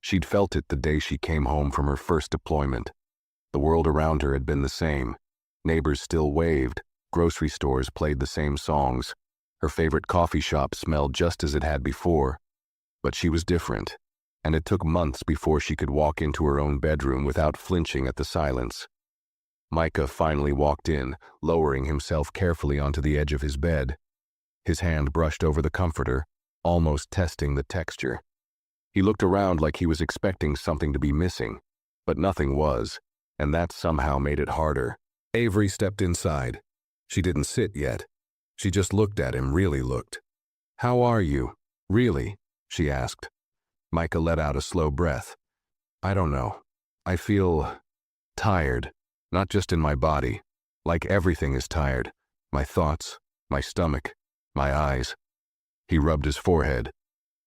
She'd felt it the day she came home from her first deployment. The world around her had been the same. Neighbors still waved, grocery stores played the same songs, her favorite coffee shop smelled just as it had before. But she was different, and it took months before she could walk into her own bedroom without flinching at the silence. Micah finally walked in, lowering himself carefully onto the edge of his bed. His hand brushed over the comforter, almost testing the texture. He looked around like he was expecting something to be missing, but nothing was, and that somehow made it harder. Avery stepped inside. She didn't sit yet. She just looked at him, really looked. "How are you? Really?" she asked. Micah let out a slow breath. "I don't know. I feel tired, not just in my body. Like everything is tired. My thoughts, my stomach, my eyes." He rubbed his forehead.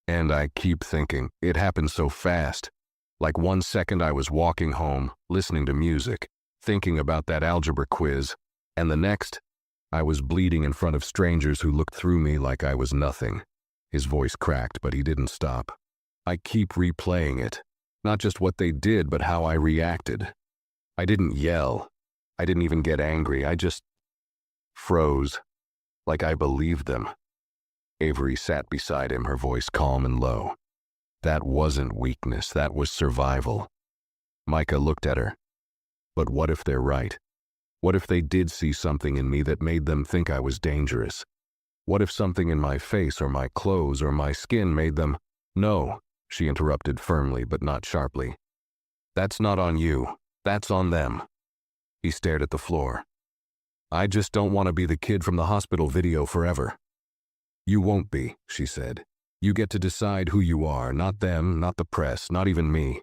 "And I keep thinking, it happened so fast. Like 1 second I was walking home, listening to music, thinking about that algebra quiz, and the next, I was bleeding in front of strangers who looked through me like I was nothing." His voice cracked, but he didn't stop. "I keep replaying it. Not just what they did, but how I reacted. I didn't yell. I didn't even get angry. I just froze. Like I believed them." Avery sat beside him, her voice calm and low. "That wasn't weakness, that was survival." Micah looked at her. "But what if they're right? What if they did see something in me that made them think I was dangerous? What if something in my face or my clothes or my skin made them—" "No," she interrupted firmly but not sharply. "That's not on you. That's on them." He stared at the floor. "I just don't want to be the kid from the hospital video forever." "You won't be," she said. "You get to decide who you are, not them, not the press, not even me."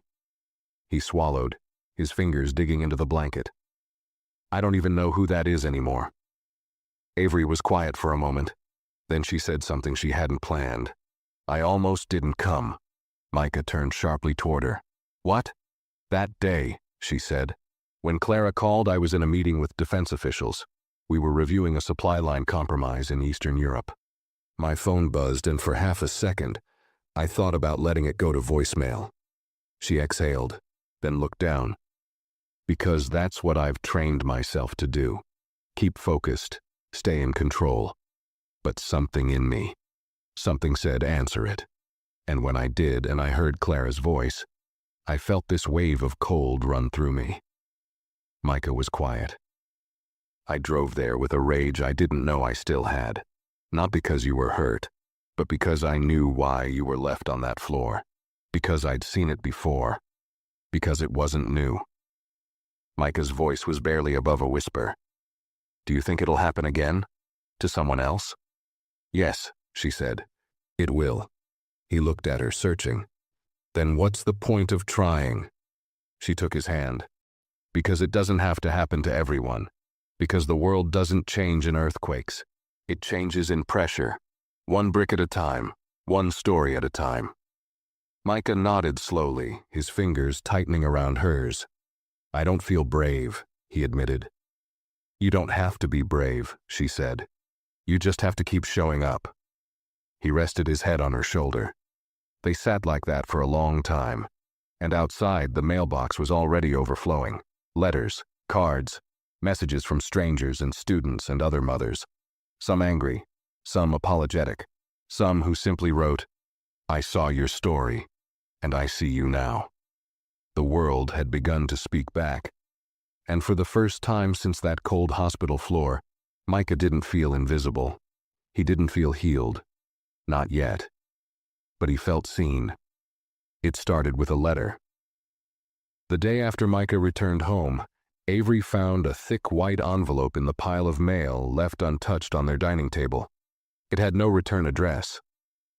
He swallowed, his fingers digging into the blanket. "I don't even know who that is anymore." Avery was quiet for a moment. Then she said something she hadn't planned. "I almost didn't come." Micah turned sharply toward her. "What?" "That day," she said. "When Clara called, I was in a meeting with defense officials. We were reviewing a supply line compromise in Eastern Europe. My phone buzzed, and for half a second, I thought about letting it go to voicemail." She exhaled, then looked down. "Because that's what I've trained myself to do. Keep focused, stay in control. But something in me, something said answer it. And when I did and I heard Clara's voice, I felt this wave of cold run through me." Micah was quiet. "I drove there with a rage I didn't know I still had. Not because you were hurt, but because I knew why you were left on that floor. Because I'd seen it before. Because it wasn't new." Micah's voice was barely above a whisper. "Do you think it'll happen again? To someone else?" "Yes," she said. "It will." He looked at her, searching. "Then what's the point of trying?" She took his hand. "Because it doesn't have to happen to everyone. Because the world doesn't change in earthquakes. It changes in pressure. One brick at a time. One story at a time." Micah nodded slowly, his fingers tightening around hers. "I don't feel brave," he admitted. "You don't have to be brave," she said. "You just have to keep showing up." He rested his head on her shoulder. They sat like that for a long time, and outside the mailbox was already overflowing. Letters, cards, messages from strangers and students and other mothers. Some angry, some apologetic, some who simply wrote, "I saw your story, and I see you now." The world had begun to speak back, and for the first time since that cold hospital floor, Micah didn't feel invisible. He didn't feel healed. Not yet. But he felt seen. It started with a letter. The day after Micah returned home, Avery found a thick white envelope in the pile of mail left untouched on their dining table. It had no return address,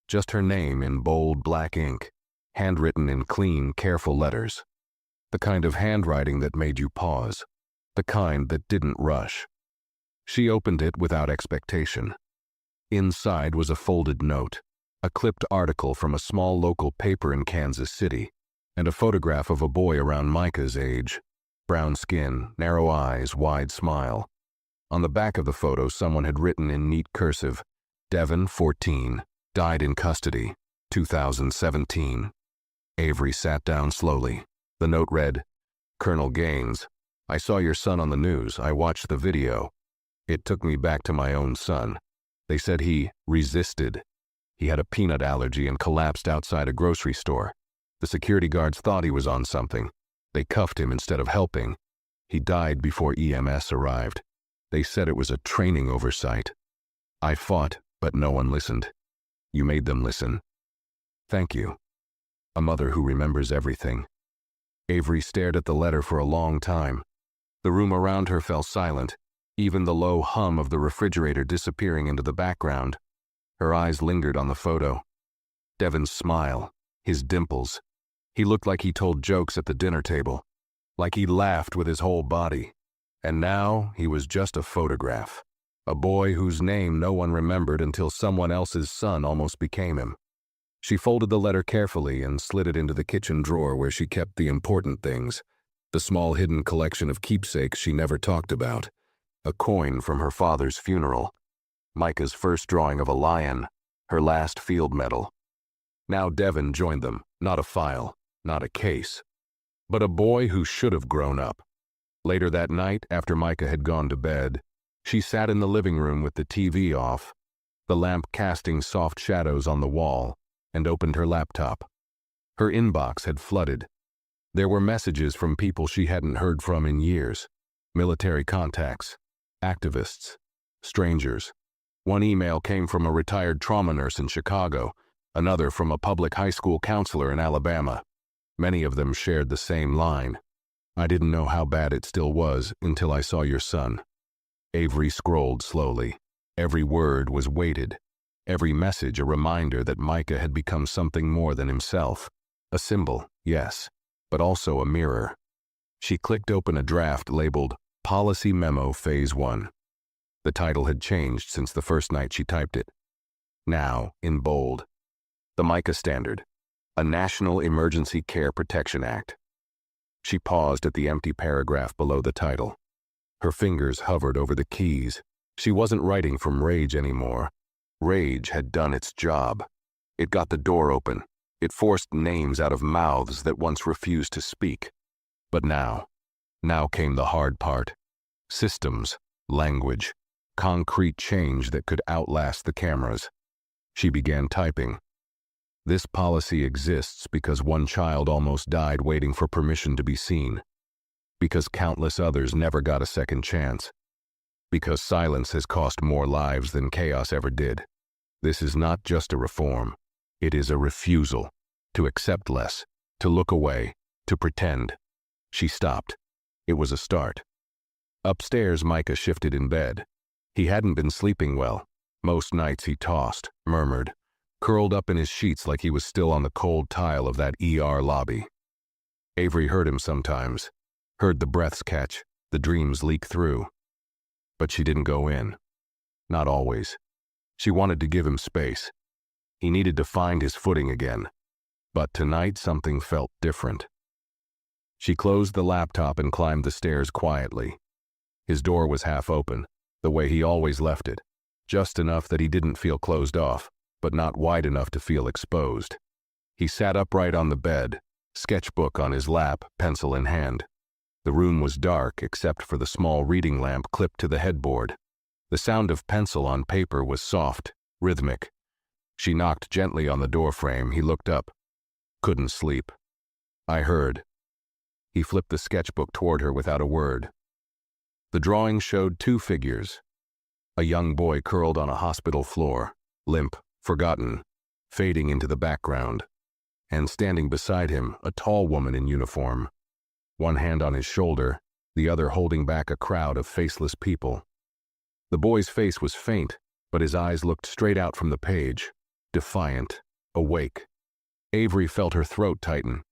just her name in bold black ink, handwritten in clean, careful letters. The kind of handwriting that made you pause, the kind that didn't rush. She opened it without expectation. Inside was a folded note, a clipped article from a small local paper in Kansas City, and a photograph of a boy around Micah's age. Brown skin, narrow eyes, wide smile. On the back of the photo, someone had written in neat cursive, Devon, 14, died in custody, 2017. Avery sat down slowly. The note read, Colonel Gaines, I saw your son on the news. I watched the video. It took me back to my own son. They said he resisted. He had a peanut allergy and collapsed outside a grocery store. The security guards thought he was on something. They cuffed him instead of helping. He died before EMS arrived. They said it was a training oversight. I fought, but no one listened. You made them listen. Thank you. A mother who remembers everything. Avery stared at the letter for a long time. The room around her fell silent, even the low hum of the refrigerator disappearing into the background. Her eyes lingered on the photo. Devon's smile, his dimples. He looked like he told jokes at the dinner table, like he laughed with his whole body. And now he was just a photograph, a boy whose name no one remembered until someone else's son almost became him. She folded the letter carefully and slid it into the kitchen drawer where she kept the important things, the small hidden collection of keepsakes she never talked about, a coin from her father's funeral, Micah's first drawing of a lion, her last field medal. Now Devon joined them, not a file, not a case, but a boy who should have grown up. Later that night, after Micah had gone to bed, she sat in the living room with the TV off, the lamp casting soft shadows on the wall, and opened her laptop. Her inbox had flooded. There were messages from people she hadn't heard from in years, military contacts, activists, strangers. One email came from a retired trauma nurse in Chicago, another from a public high school counselor in Alabama. Many of them shared the same line. I didn't know how bad it still was until I saw your son. Avery scrolled slowly. Every word was weighted. Every message a reminder that Micah had become something more than himself. A symbol, yes, but also a mirror. She clicked open a draft labeled Policy Memo Phase 1. The title had changed since the first night she typed it. Now, in bold, the Micah Standard, a National Emergency Care Protection Act. She paused at the empty paragraph below the title. Her fingers hovered over the keys. She wasn't writing from rage anymore. Rage had done its job. It got the door open. It forced names out of mouths that once refused to speak. But now came the hard part. Systems, language, concrete change that could outlast the cameras. She began typing. This policy exists because one child almost died waiting for permission to be seen. Because countless others never got a second chance. Because silence has cost more lives than chaos ever did. This is not just a reform. It is a refusal. To accept less. To look away. To pretend. She stopped. It was a start. Upstairs, Micah shifted in bed. He hadn't been sleeping well. Most nights he tossed, murmured, curled up in his sheets like he was still on the cold tile of that ER lobby. Avery heard him sometimes, heard the breaths catch, the dreams leak through. But she didn't go in. Not always. She wanted to give him space. He needed to find his footing again. But tonight something felt different. She closed the laptop and climbed the stairs quietly. His door was half open, the way he always left it, just enough that he didn't feel closed off, but not wide enough to feel exposed. He sat upright on the bed, sketchbook on his lap, pencil in hand. The room was dark except for the small reading lamp clipped to the headboard. The sound of pencil on paper was soft, rhythmic. She knocked gently on the doorframe. He looked up. Couldn't sleep. I heard. He flipped the sketchbook toward her without a word. The drawing showed two figures. A young boy curled on a hospital floor, limp, forgotten, fading into the background. And standing beside him, a tall woman in uniform. One hand on his shoulder, the other holding back a crowd of faceless people. The boy's face was faint, but his eyes looked straight out from the page, defiant, awake. Avery felt her throat tighten.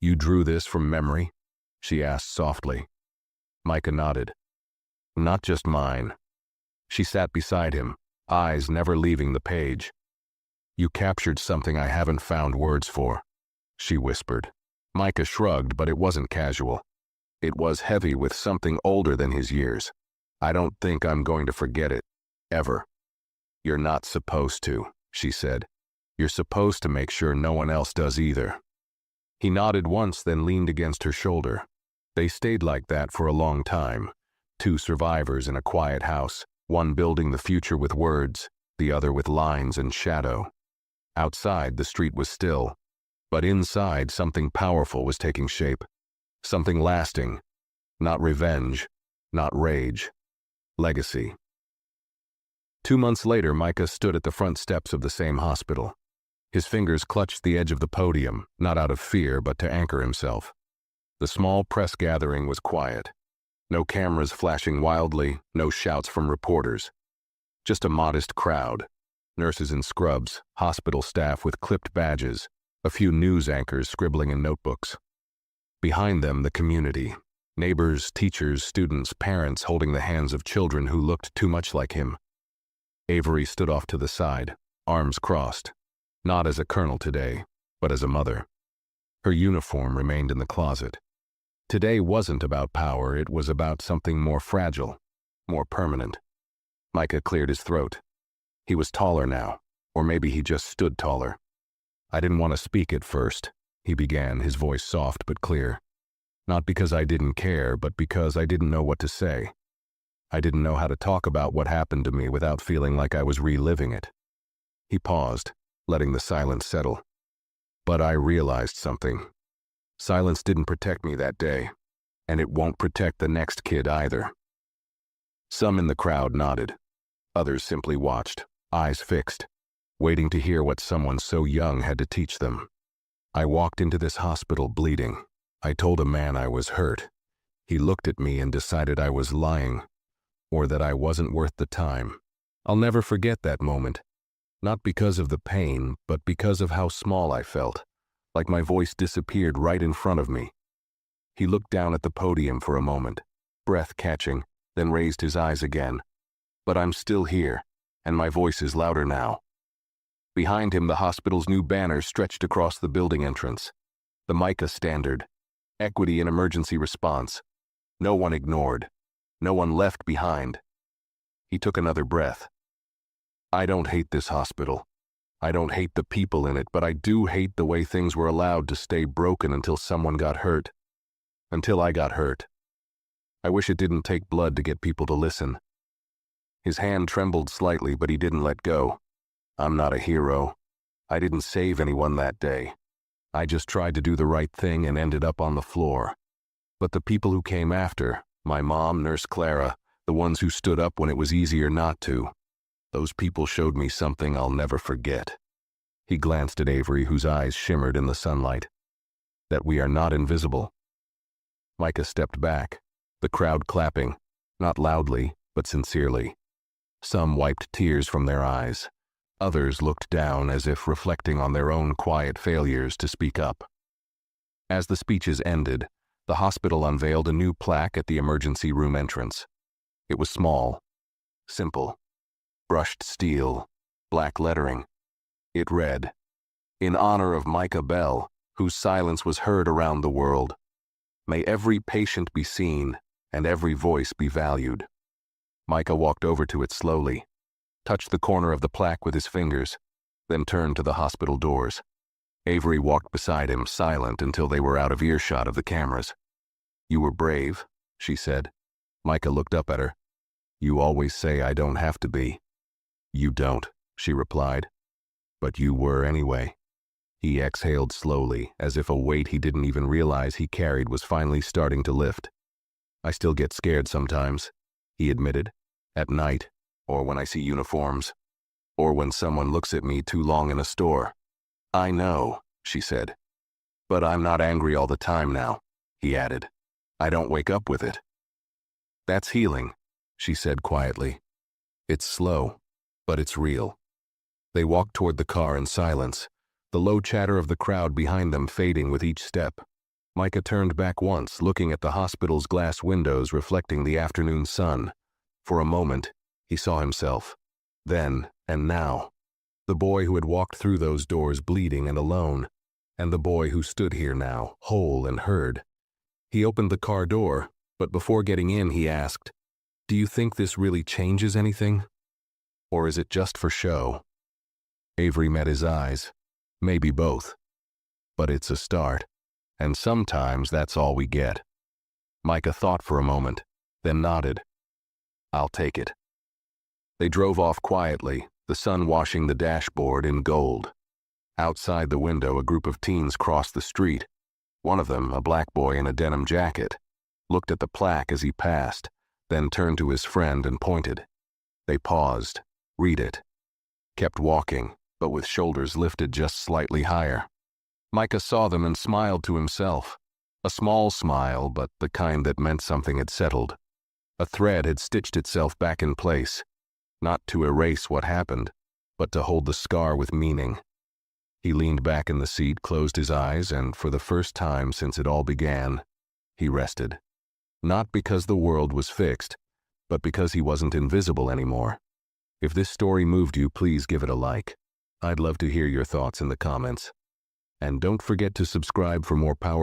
"You drew this from memory?" she asked softly. Micah nodded. "Not just mine." She sat beside him, eyes never leaving the page. "You captured something I haven't found words for," she whispered. Micah shrugged, but it wasn't casual. It was heavy with something older than his years. "I don't think I'm going to forget it. Ever." "You're not supposed to," she said. "You're supposed to make sure no one else does either." He nodded once, then leaned against her shoulder. They stayed like that for a long time. Two survivors in a quiet house, one building the future with words, the other with lines and shadow. Outside, the street was still, but inside, something powerful was taking shape. Something lasting. Not revenge, not rage. Legacy. 2 months later, Micah stood at the front steps of the same hospital. His fingers clutched the edge of the podium, not out of fear, but to anchor himself. The small press gathering was quiet. No cameras flashing wildly, no shouts from reporters. Just a modest crowd. Nurses in scrubs, hospital staff with clipped badges, a few news anchors scribbling in notebooks. Behind them, the community. Neighbors, teachers, students, parents holding the hands of children who looked too much like him. Avery stood off to the side, arms crossed. Not as a colonel today, but as a mother. Her uniform remained in the closet. Today wasn't about power, it was about something more fragile, more permanent. Micah cleared his throat. He was taller now, or maybe he just stood taller. "I didn't want to speak at first," he began, his voice soft but clear. "Not because I didn't care, but because I didn't know what to say. I didn't know how to talk about what happened to me without feeling like I was reliving it." He paused, letting the silence settle. "But I realized something. Silence didn't protect me that day, and it won't protect the next kid either." Some in the crowd nodded. Others simply watched, eyes fixed, waiting to hear what someone so young had to teach them. "I walked into this hospital bleeding. I told a man I was hurt. He looked at me and decided I was lying, or that I wasn't worth the time. I'll never forget that moment. Not because of the pain, but because of how small I felt, like my voice disappeared right in front of me." He looked down at the podium for a moment, breath catching, then raised his eyes again. "But I'm still here, and my voice is louder now." Behind him, the hospital's new banner stretched across the building entrance. The Micah Standard. Equity in emergency response. No one ignored. No one left behind. He took another breath. "I don't hate this hospital. I don't hate the people in it, but I do hate the way things were allowed to stay broken until someone got hurt. Until I got hurt. I wish it didn't take blood to get people to listen." His hand trembled slightly, but he didn't let go. "I'm not a hero. I didn't save anyone that day. I just tried to do the right thing and ended up on the floor. But the people who came after, my mom, Nurse Clara, the ones who stood up when it was easier not to, those people showed me something I'll never forget." He glanced at Avery, whose eyes shimmered in the sunlight. "That we are not invisible." Micah stepped back, the crowd clapping, not loudly, but sincerely. Some wiped tears from their eyes. Others looked down as if reflecting on their own quiet failures to speak up. As the speeches ended, the hospital unveiled a new plaque at the emergency room entrance. It was small, simple, brushed steel, black lettering. It read, "In honor of Micah Bell, whose silence was heard around the world. May every patient be seen and every voice be valued." Micah walked over to it slowly, touched the corner of the plaque with his fingers, then turned to the hospital doors. Avery walked beside him, silent until they were out of earshot of the cameras. "You were brave," she said. Micah looked up at her. "You always say I don't have to be." "You don't," she replied. "But you were anyway." He exhaled slowly, as if a weight he didn't even realize he carried was finally starting to lift. "I still get scared sometimes," he admitted. "At night, or when I see uniforms, or when someone looks at me too long in a store." "I know," she said. "But I'm not angry all the time now," he added. "I don't wake up with it. That's healing, she said quietly. It's slow, but it's real. They walked toward the car in silence, the low chatter of the crowd behind them fading with each step. Micah turned back once, looking at the hospital's glass windows reflecting the afternoon sun. For a moment, he saw himself. Then and now. The boy who had walked through those doors bleeding and alone, and the boy who stood here now, whole and heard. He opened the car door, but before getting in he asked, "Do you think this really changes anything? Or is it just for show?" Avery met his eyes. Maybe both. But it's a start, and sometimes that's all we get. Micah thought for a moment, then nodded. "I'll take it." They drove off quietly, the sun washing the dashboard in gold. Outside the window, a group of teens crossed the street. One of them, a black boy in a denim jacket, looked at the plaque as he passed, then turned to his friend and pointed. They paused, read it, kept walking, but with shoulders lifted just slightly higher. Micah saw them and smiled to himself. A small smile, but the kind that meant something had settled. A thread had stitched itself back in place, not to erase what happened, but to hold the scar with meaning. He leaned back in the seat, closed his eyes, and for the first time since it all began, he rested. Not because the world was fixed, but because he wasn't invisible anymore. If this story moved you, please give it a like. I'd love to hear your thoughts in the comments. And don't forget to subscribe for more power.